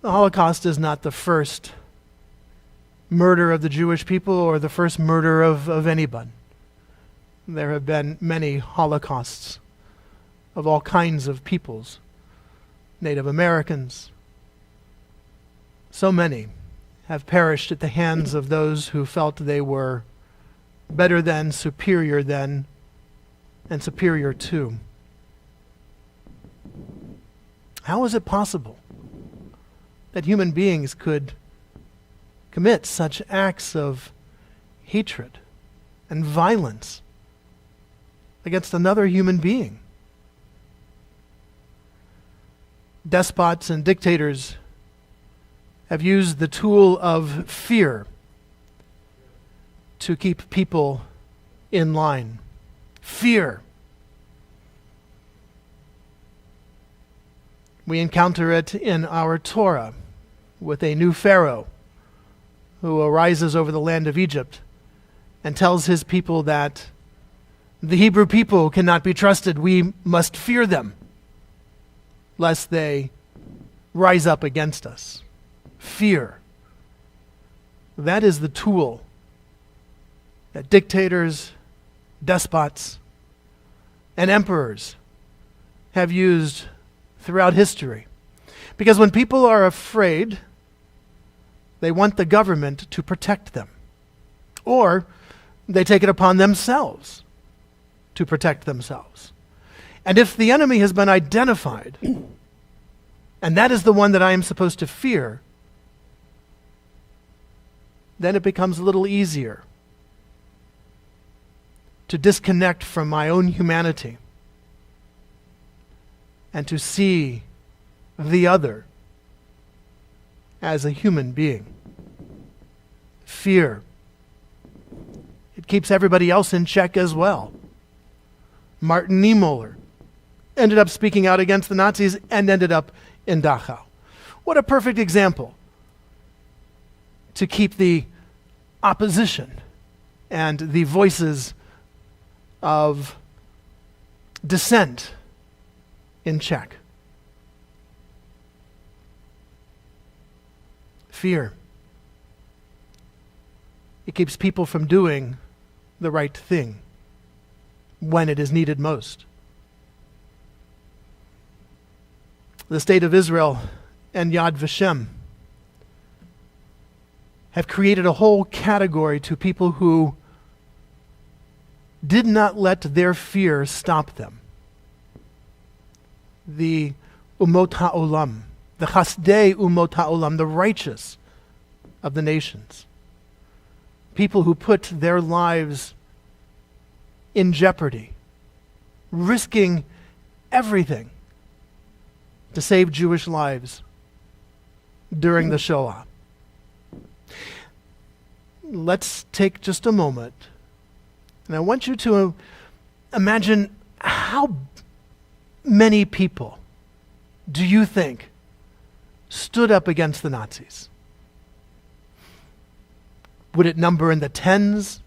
The Holocaust is not the first murder of the Jewish people or the first murder of anyone. There have been many Holocausts of all kinds of peoples, Native Americans. So many have perished at the hands of those who felt they were better than, superior than, and superior to. How is it possible that human beings could commit such acts of hatred and violence against another human being? Despots and dictators have used the tool of fear to keep people in line. Fear. We encounter it in our Torah with a new Pharaoh who arises over the land of Egypt and tells his people that the Hebrew people cannot be trusted. We must fear them, lest they rise up against us. Fear. That is the tool that dictators, despots, and emperors have used throughout history. Because when people are afraid, they want the government to protect them. Or they take it upon themselves to protect themselves. And if the enemy has been identified, and that is the one that I am supposed to fear, then it becomes a little easier to disconnect from my own humanity and to see the other as a human being. Fear. It keeps everybody else in check as well. Martin Niemöller ended up speaking out against the Nazis and ended up in Dachau. What a perfect example to keep the opposition and the voices of dissent in check. Fear. It keeps people from doing the right thing when it is needed most. The State of Israel and Yad Vashem have created a whole category to people who did not let their fear stop them. the Umot HaOlam, the Chasdei Umot HaOlam, the righteous of the nations. People who put their lives in jeopardy, risking everything to save Jewish lives during the Shoah. Let's take just a moment, and I want you to imagine how many people do you think stood up against the Nazis? Would it number in the tens,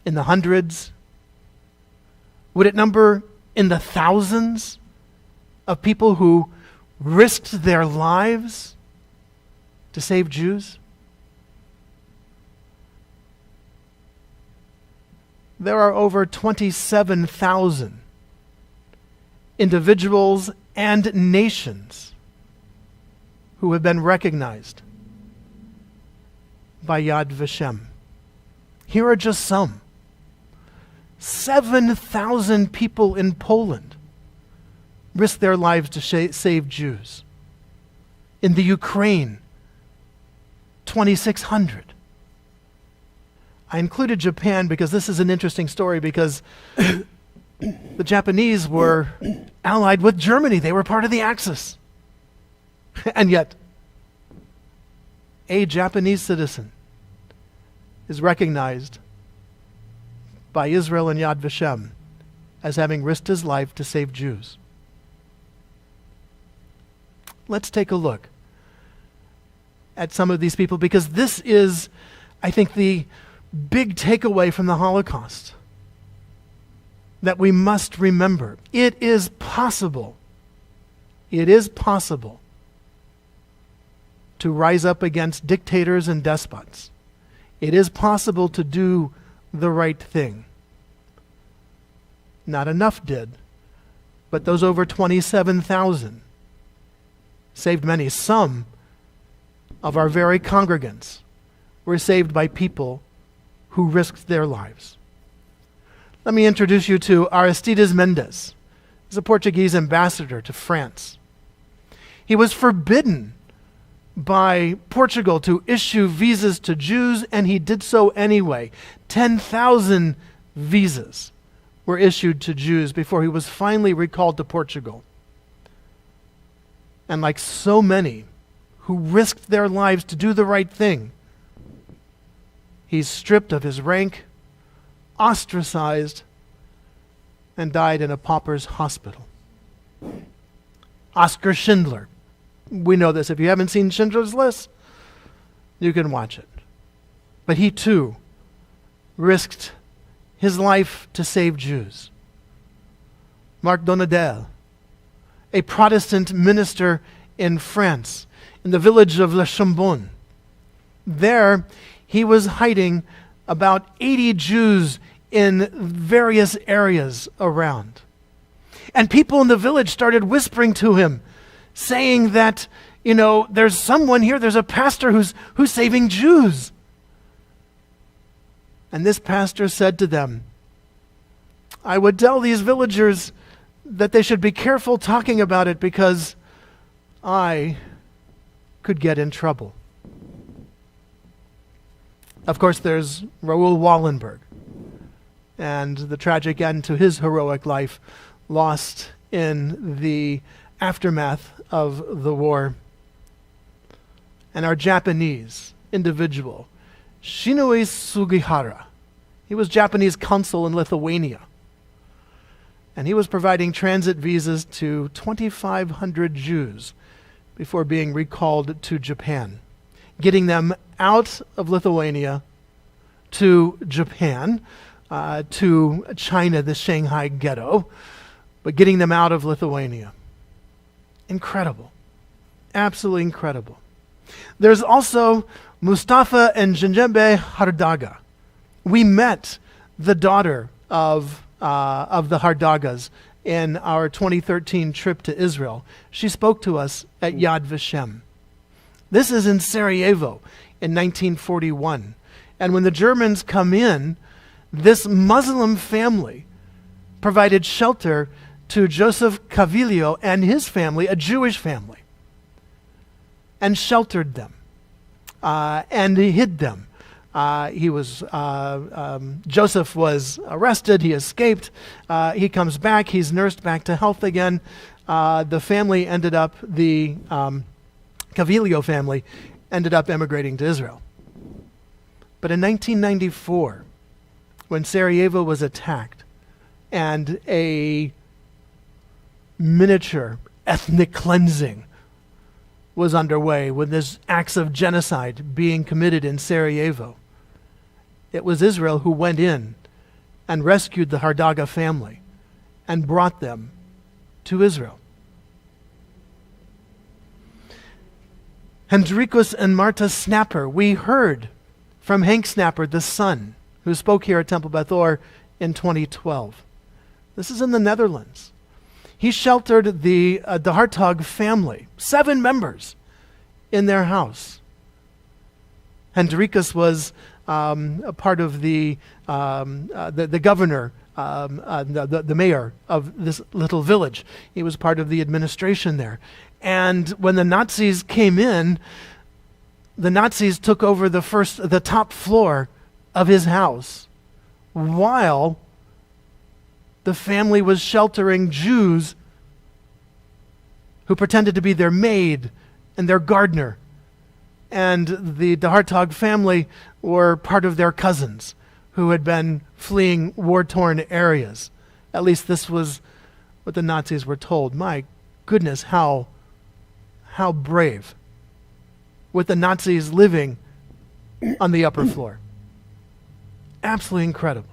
in the hundreds? Would it number in the thousands of people who risked their lives to save Jews? There are over 27,000 individuals and nations who have been recognized by Yad Vashem. Here are just some. 7,000 people in Poland risked their lives to save Jews. In the Ukraine, 2,600. I included Japan because this is an interesting story, because the Japanese were allied with Germany. They were part of the Axis. And yet, a Japanese citizen is recognized by Israel and Yad Vashem as having risked his life to save Jews. Let's take a look at some of these people, because this is, I think, the big takeaway from the Holocaust that we must remember. It is possible to rise up against dictators and despots. It is possible to do the right thing. Not enough did, but those over 27,000 saved many. Some of our very congregants were saved by people who risked their lives. Let me introduce you to Aristides Mendes. He's a Portuguese ambassador to France. He was forbidden by Portugal to issue visas to Jews, and he did so anyway. 10,000 visas were issued to Jews before he was finally recalled to Portugal. And like so many who risked their lives to do the right thing, he's stripped of his rank, ostracized, and died in a pauper's hospital. Oskar Schindler. We know this. If you haven't seen Schindler's List, you can watch it. But he too risked his life to save Jews. Marc Donadel, a Protestant minister in France, in the village of Le Chambon. There, he was hiding about 80 Jews in various areas around. And people in the village started whispering to him, saying that, there's someone here, there's a pastor who's saving Jews. And this pastor said to them, I would tell these villagers that they should be careful talking about it, because I could get in trouble. Of course, there's Raoul Wallenberg, and the tragic end to his heroic life, lost in the aftermath of the war. And our Japanese individual, Shinui Sugihara, he was Japanese consul in Lithuania, and he was providing transit visas to 2,500 Jews before being recalled to Japan, getting them out of Lithuania to Japan, to China, the Shanghai ghetto, but getting them out of Lithuania. Incredible. Absolutely incredible. There's also Mustafa and Djembe Hardaga. We met the daughter of the Hardagas in our 2013 trip to Israel. She spoke to us at Yad Vashem. This is in Sarajevo in 1941. And when the Germans come in, this Muslim family provided shelter to Joseph Cavilio and his family, a Jewish family, and sheltered them and hid them. Joseph was arrested. He escaped. He comes back. He's nursed back to health again. The family ended up, the Cavilio family ended up emigrating to Israel. But in 1994, when Sarajevo was attacked and a miniature ethnic cleansing was underway, with this acts of genocide being committed in Sarajevo, it was Israel who went in and rescued the Hardaga family and brought them to Israel. Hendrikus and Marta Snapper, we heard from Hank Snapper, the son, who spoke here at Temple Beth Or in 2012. This is in the Netherlands. He sheltered the Hartog family, 7 members, in their house. Hendrikus was a part of the governor, the mayor of this little village. He was part of the administration there. And when the Nazis came in, the Nazis took over the top floor of his house, while the family was sheltering Jews who pretended to be their maid and their gardener. And the Hartog family were part of their cousins who had been fleeing war-torn areas. At least this was what the Nazis were told. My goodness, how brave, with the Nazis living on the upper floor. Absolutely incredible.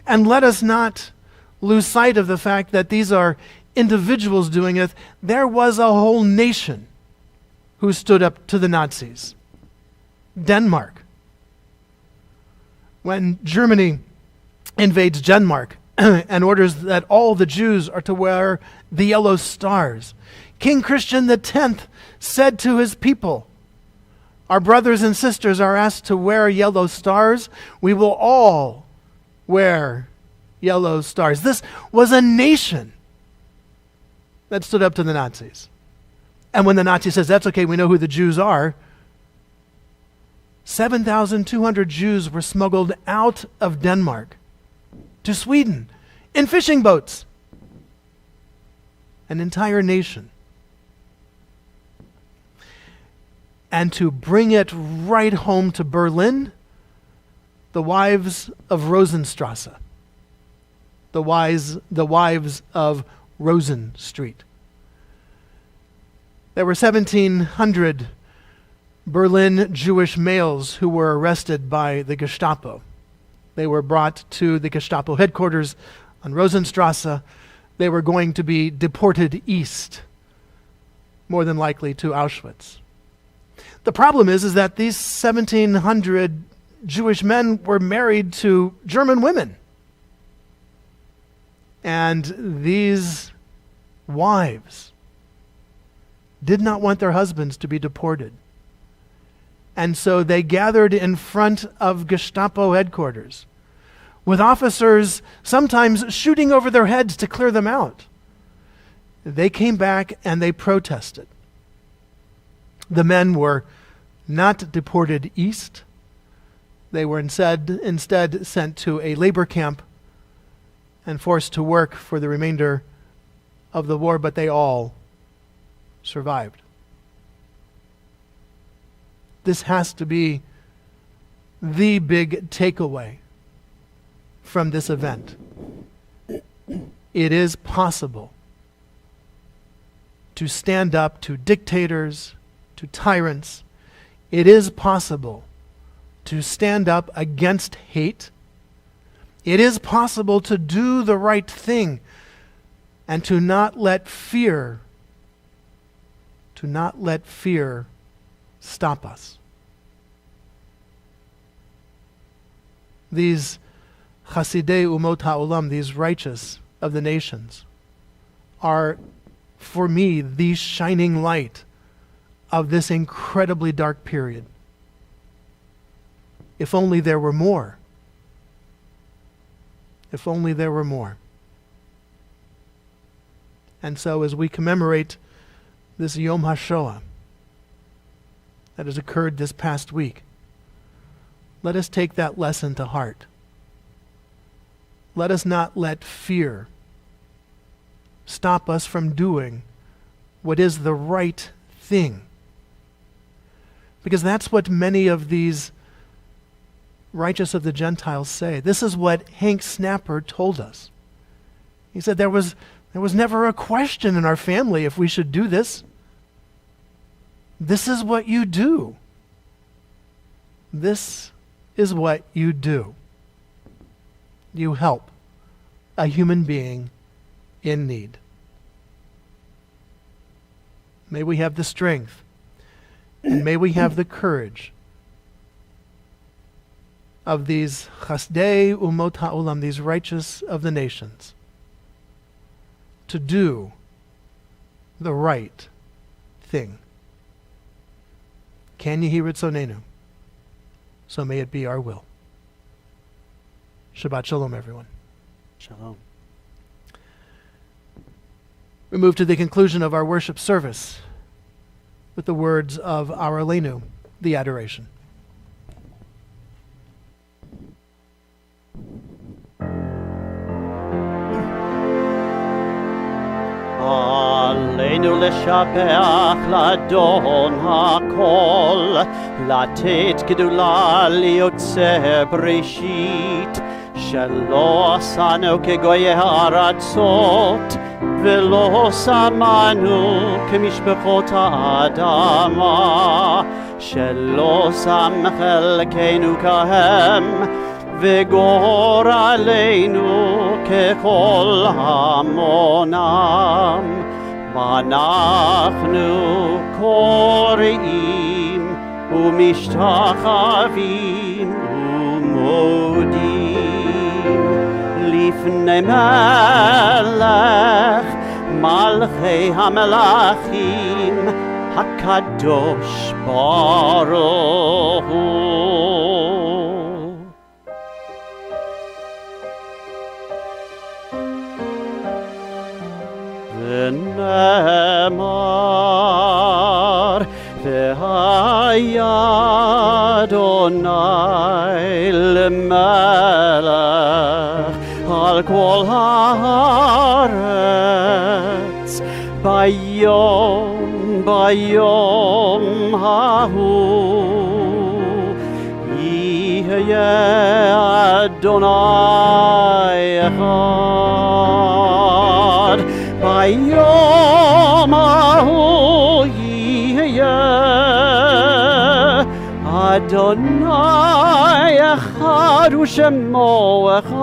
And let us not lose sight of the fact that these are individuals doing it. There was a whole nation who stood up to the Nazis. Denmark. When Germany invades Denmark and orders that all the Jews are to wear the yellow stars, King Christian X said to his people, "Our brothers and sisters are asked to wear yellow stars. We will all wear yellow stars." This was a nation that stood up to the Nazis. And when the Nazi says, "That's okay, we know who the Jews are," 7,200 Jews were smuggled out of Denmark to Sweden in fishing boats. An entire nation. And to bring it right home to Berlin, the wives of Rosenstrasse, the wives of Rosen Street. There were 1,700 Berlin Jewish males who were arrested by the Gestapo. They were brought to the Gestapo headquarters on Rosenstrasse. They were going to be deported east, more than likely to Auschwitz. The problem is that these 1,700 Jewish men were married to German women. And these wives did not want their husbands to be deported. And so they gathered in front of Gestapo headquarters, with officers sometimes shooting over their heads to clear them out. They came back and they protested. The men were not deported east. They were instead sent to a labor camp and forced to work for the remainder of the war, but they all survived. This has to be the big takeaway from this event. It is possible to stand up to dictators, to tyrants. It is possible to stand up against hate. It is possible to do the right thing and to not let fear stop us. These Chasidei Umot HaOlam, these righteous of the nations, are, for me, the shining light of this incredibly dark period. If only there were more. If only there were more. And so as we commemorate this Yom HaShoah that has occurred this past week, let us take that lesson to heart. Let us not let fear stop us from doing what is the right thing. Because that's what many of these righteous of the Gentiles say. This is what Hank Snapper told us. He said there was never a question in our family if we should do this. This is what you do. This is what you do. You help a human being in need. May we have the strength and may we have the courage of these chasdei umot ha'olam, these righteous of the nations, to do the right thing. Ken yehi ritzonenu. So may it be our will. Shabbat shalom, everyone. Shalom. We move to the conclusion of our worship service with the words of our Aleinu, the adoration. עלינו לשבח לאדון הכל, לתת גדולה ליוצר בראשית, שלא עשנו כגויי הארצות, ולא שמנו כמשפחות האדמה, שלא שם חלקנו כהם, וגור עלינו ככל המונם. ואנחנו קוראים ומשתחווים ומודים לפני מלך מלכי המלכים הקדוש ברוך הוא. ונאמר והיה אדוני למלך על כל הארץ ביום ההוא יהיה אדוני אחד ביום ההוא יהיה אדוני אחד ושמו אחד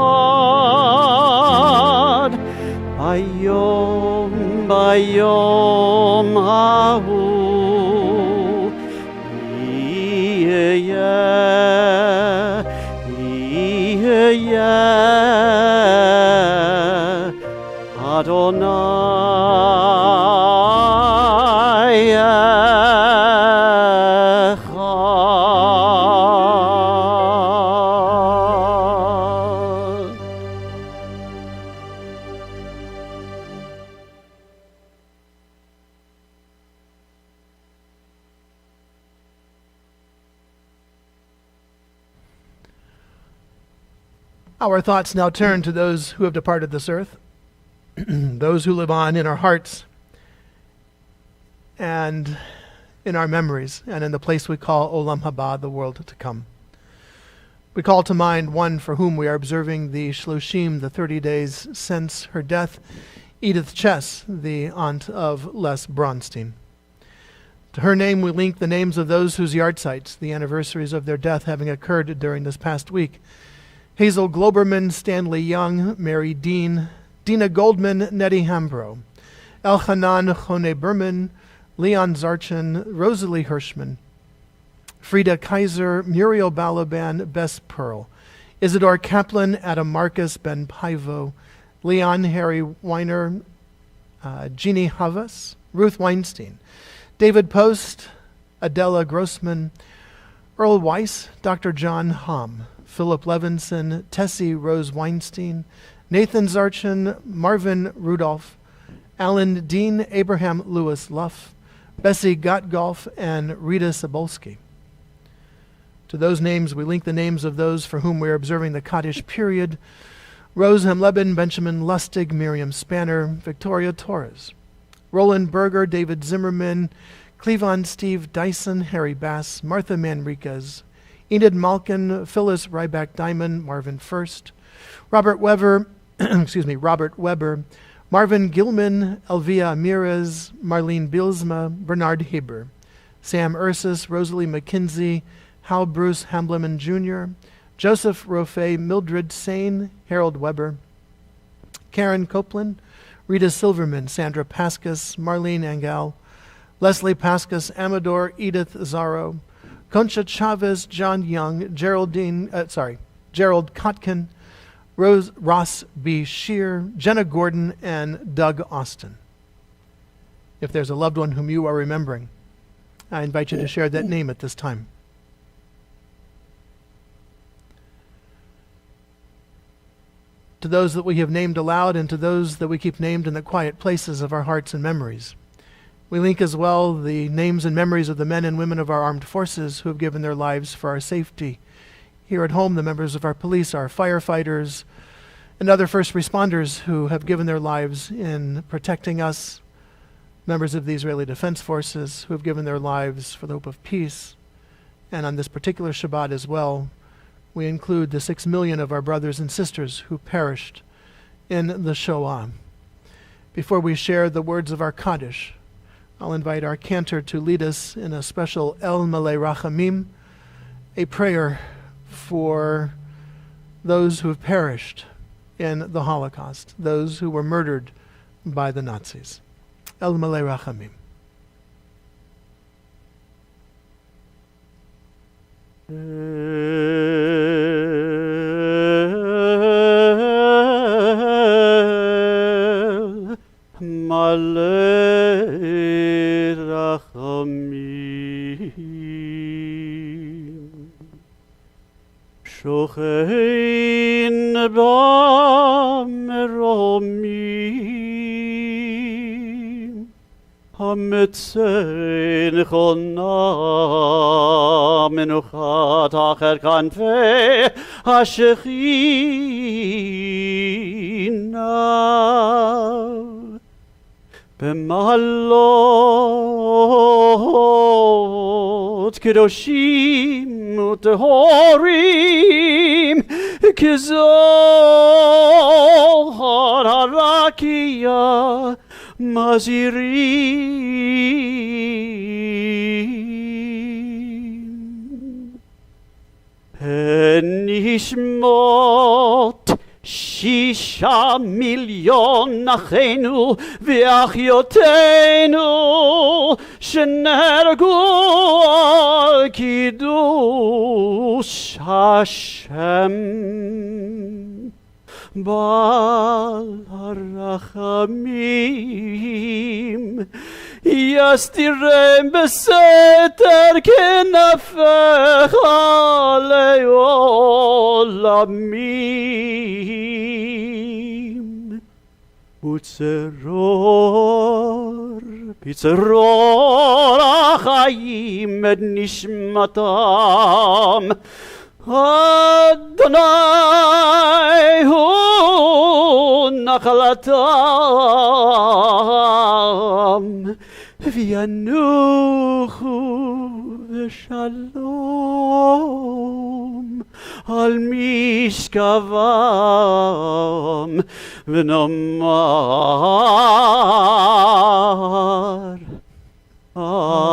ביום ההוא יהיה אדוני Our thoughts now turn to those who have departed this earth, those who live on in our hearts and in our memories and in the place we call Olam Haba, the world to come. We call to mind one for whom we are observing the Shloshim, the 30 days since her death, Edith Chess, the aunt of Les Bronstein. To her name we link the names of those whose yahrzeits, the anniversaries of their death having occurred during this past week. Hazel Globerman, Stanley Young, Mary Dean, Dina Goldman, Nettie Hambro, Elchanan Chone Berman, Leon Zarchin, Rosalie Hirschman, Frida Kaiser, Muriel Balaban, Bess Pearl, Isidore Kaplan, Adam Marcus, Ben Paivo, Leon Harry Weiner, Jeannie Havas, Ruth Weinstein, David Post, Adela Grossman, Earl Weiss, Dr. John Hom, Philip Levinson, Tessie Rose Weinstein, Nathan Zarchin, Marvin Rudolph, Alan Dean Abraham Lewis Luff, Bessie Gottgolf, and Rita Sobolski. To those names, we link the names of those for whom we are observing the Kaddish period: Rose Hemleben, Benjamin Lustig, Miriam Spanner, Victoria Torres, Roland Berger, David Zimmerman, Cleavon Steve Dyson, Harry Bass, Martha Manriquez, Enid Malkin, Phyllis Ryback Diamond, Marvin First, Robert Weber, Marvin Gilman, Elvia Amirez, Marlene Bilsma, Bernard Haber, Sam Ursus, Rosalie McKinsey, Hal Bruce Hambleman Jr., Joseph Rofe, Mildred Sane, Harold Weber, Karen Copeland, Rita Silverman, Sandra Pascas, Marlene Angel, Leslie Pascas, Amador, Edith Zaro, Concha Chavez, John Young, Gerald Kotkin, Ross B. Shear, Jenna Gordon, and Doug Austin. If there's a loved one whom you are remembering, I invite you to share that name at this time. To those that we have named aloud and to those that we keep named in the quiet places of our hearts and memories, we link as well the names and memories of the men and women of our armed forces who have given their lives for our safety. Here at home, the members of our police, our firefighters, and other first responders who have given their lives in protecting us, members of the Israeli Defense Forces who have given their lives for the hope of peace. And on this particular Shabbat as well, we include the 6 million of our brothers and sisters who perished in the Shoah. Before we share the words of our Kaddish, I'll invite our Cantor to lead us in a special El Malei Rachamim, a prayer for those who have perished in the Holocaust, those who were murdered by the Nazis. El Malei Rachamim. Malei Rachamim, Shochein b'meromim, Hametzein chona menuchat acher kanfei hashechina. B'malot kedoshim utehorim kizohar harakia mazirim. Penishmot 6 מיליון אחינו ואחיותינו שנהרגו על קידוש השם. בעל הרחמים יסתירם בסתר כנפך לעולמים. בצרור החיים את נשמתם, אדוני הוא נחלתם, וינוחו בשלום על משכבם, ונאמר אמן.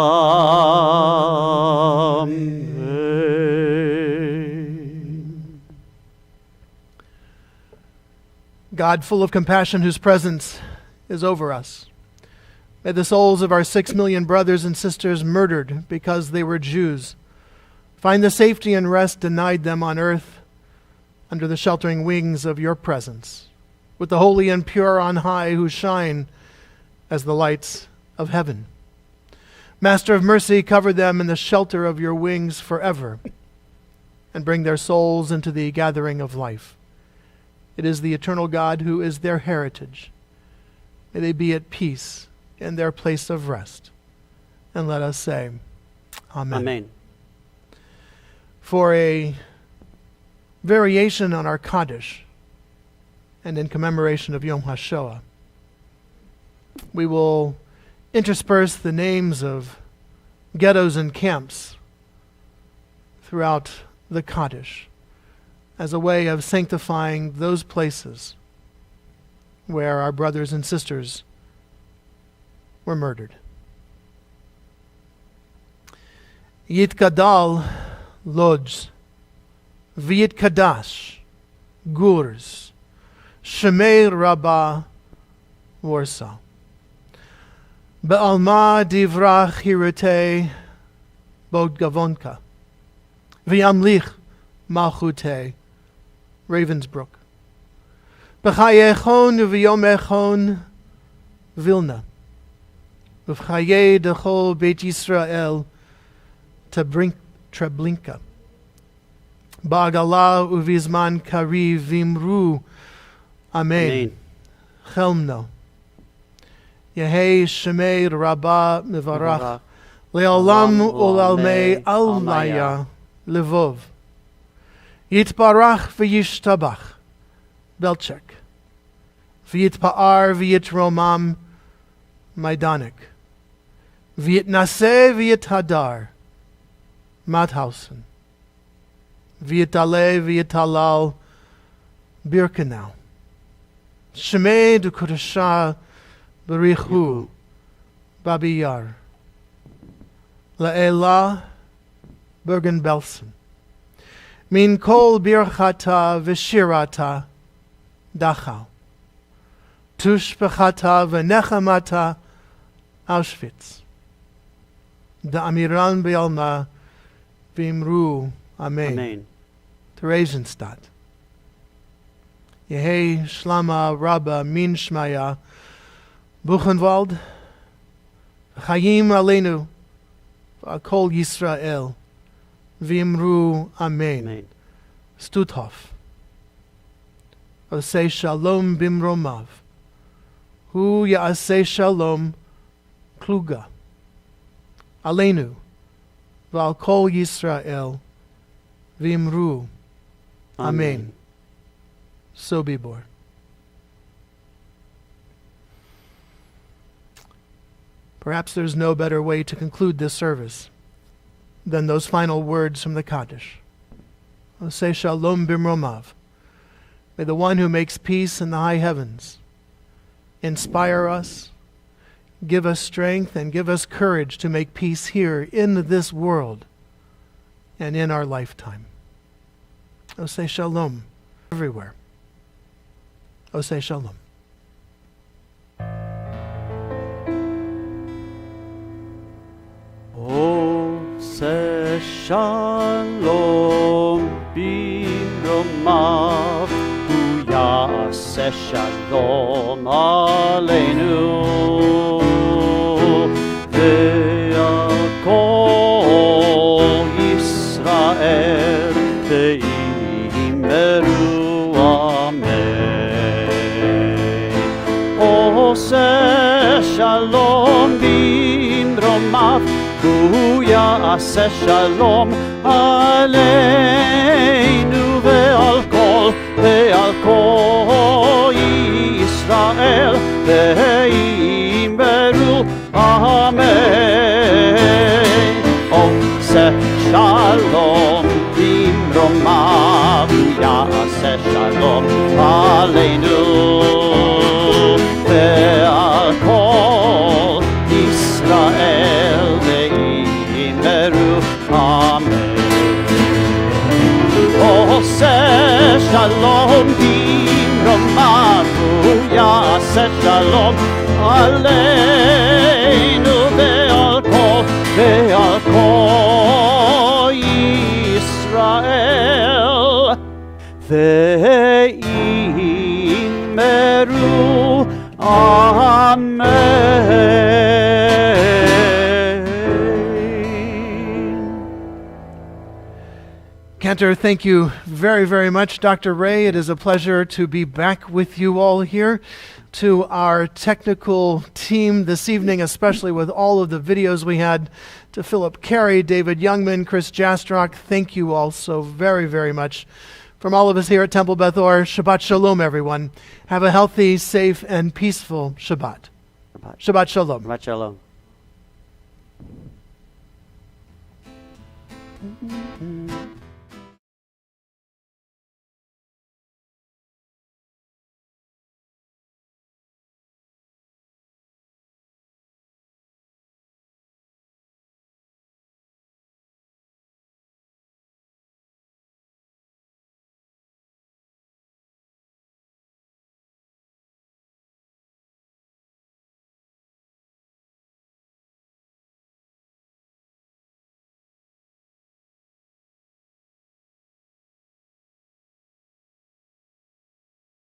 God, full of compassion, whose presence is over us, may the souls of our 6 million brothers and sisters murdered because they were Jews find the safety and rest denied them on earth under the sheltering wings of your presence, with the holy and pure on high who shine as the lights of heaven. Master of mercy, cover them in the shelter of your wings forever and bring their souls into the gathering of life. It is the eternal God who is their heritage May they be at peace in their place of rest. And let us say, Amen. Amen. For a variation on our Kaddish, and in commemoration of Yom HaShoah, we will intersperse the names of ghettos and camps throughout the Kaddish as a way of sanctifying those places where our brothers and sisters were murdered. Yitkadal Lodz, Vyitkadash Gurs, Shemei Rabbah Warsaw. Be'alma divrach hirute bod gavonka. V'yamlich malchute Ravensbrook. B'chayechon v'yomechon Vilna. V'chaye dechol Beit Yisrael Treblinka. Ba'agala uvizman kariv vimru. Amen. Chelmno. Yehei Shemei Rabbah Mivarach Le'olam Ulalmei Almaya Levov Yitbarach V'yishtabach Belchek V'yitpa'ar V'yitromam Maidanik V'yitnaseh V'yithadar Madhausen V'yitale V'yitalal Birkenau Shemei Dukurashah Barichu Babiyar La'ela Bergen-Belsen Min Kol Birchata V'Shirata Dachau Tushbechata V'Nechamata Auschwitz Da'amiran Be'alma V'imru Amen Theresienstadt Yehei Shlama Rabba Min Shmaya Buchenwald, Chayim Aleinu, Kol Yisrael, Vimru Amen. Stuthof, Osei Shalom Bimromav, Hu Yaasei Shalom Kluga, Aleinu, Val Kol Yisrael, Vimru Amen. Sobibor. Perhaps there's no better way to conclude this service than those final words from the Kaddish. Osei Shalom Bimromav. May the one who makes peace in the high heavens inspire us, give us strength, and give us courage to make peace here in this world and in our lifetime. Osei Shalom everywhere. Osei Shalom. Osei Shalom bimromav, Hu Yaseh Shalom Aleinu, Ve'al Kol Yisrael Ve'imeru Amen. Osei Shalom bimromav, Hu Yaseh Shalom Aleinu ve'al kol Yisrael ve'imeru Amen. Osei Shalom bimromav, Hu Yaseh Shalom Aleinu ve'al kol Yisrael Amen. Osei Shalom bimromav, Hu Yaseh Shalom Aleinu ve'al kol Yisrael ve'imeru Amen. Cantor, thank you very, very much. Dr. Ray, it is a pleasure to be back with you all here. to our technical team this evening, especially with all of the videos we had, to Philip Carey, David Youngman, Chris Jastrock. Thank you all so very, very much. From all of us here at Temple Beth Or, Shabbat Shalom, everyone. Have a healthy, safe, and peaceful Shabbat. Shabbat Shalom. Shabbat Shalom. Mm-hmm.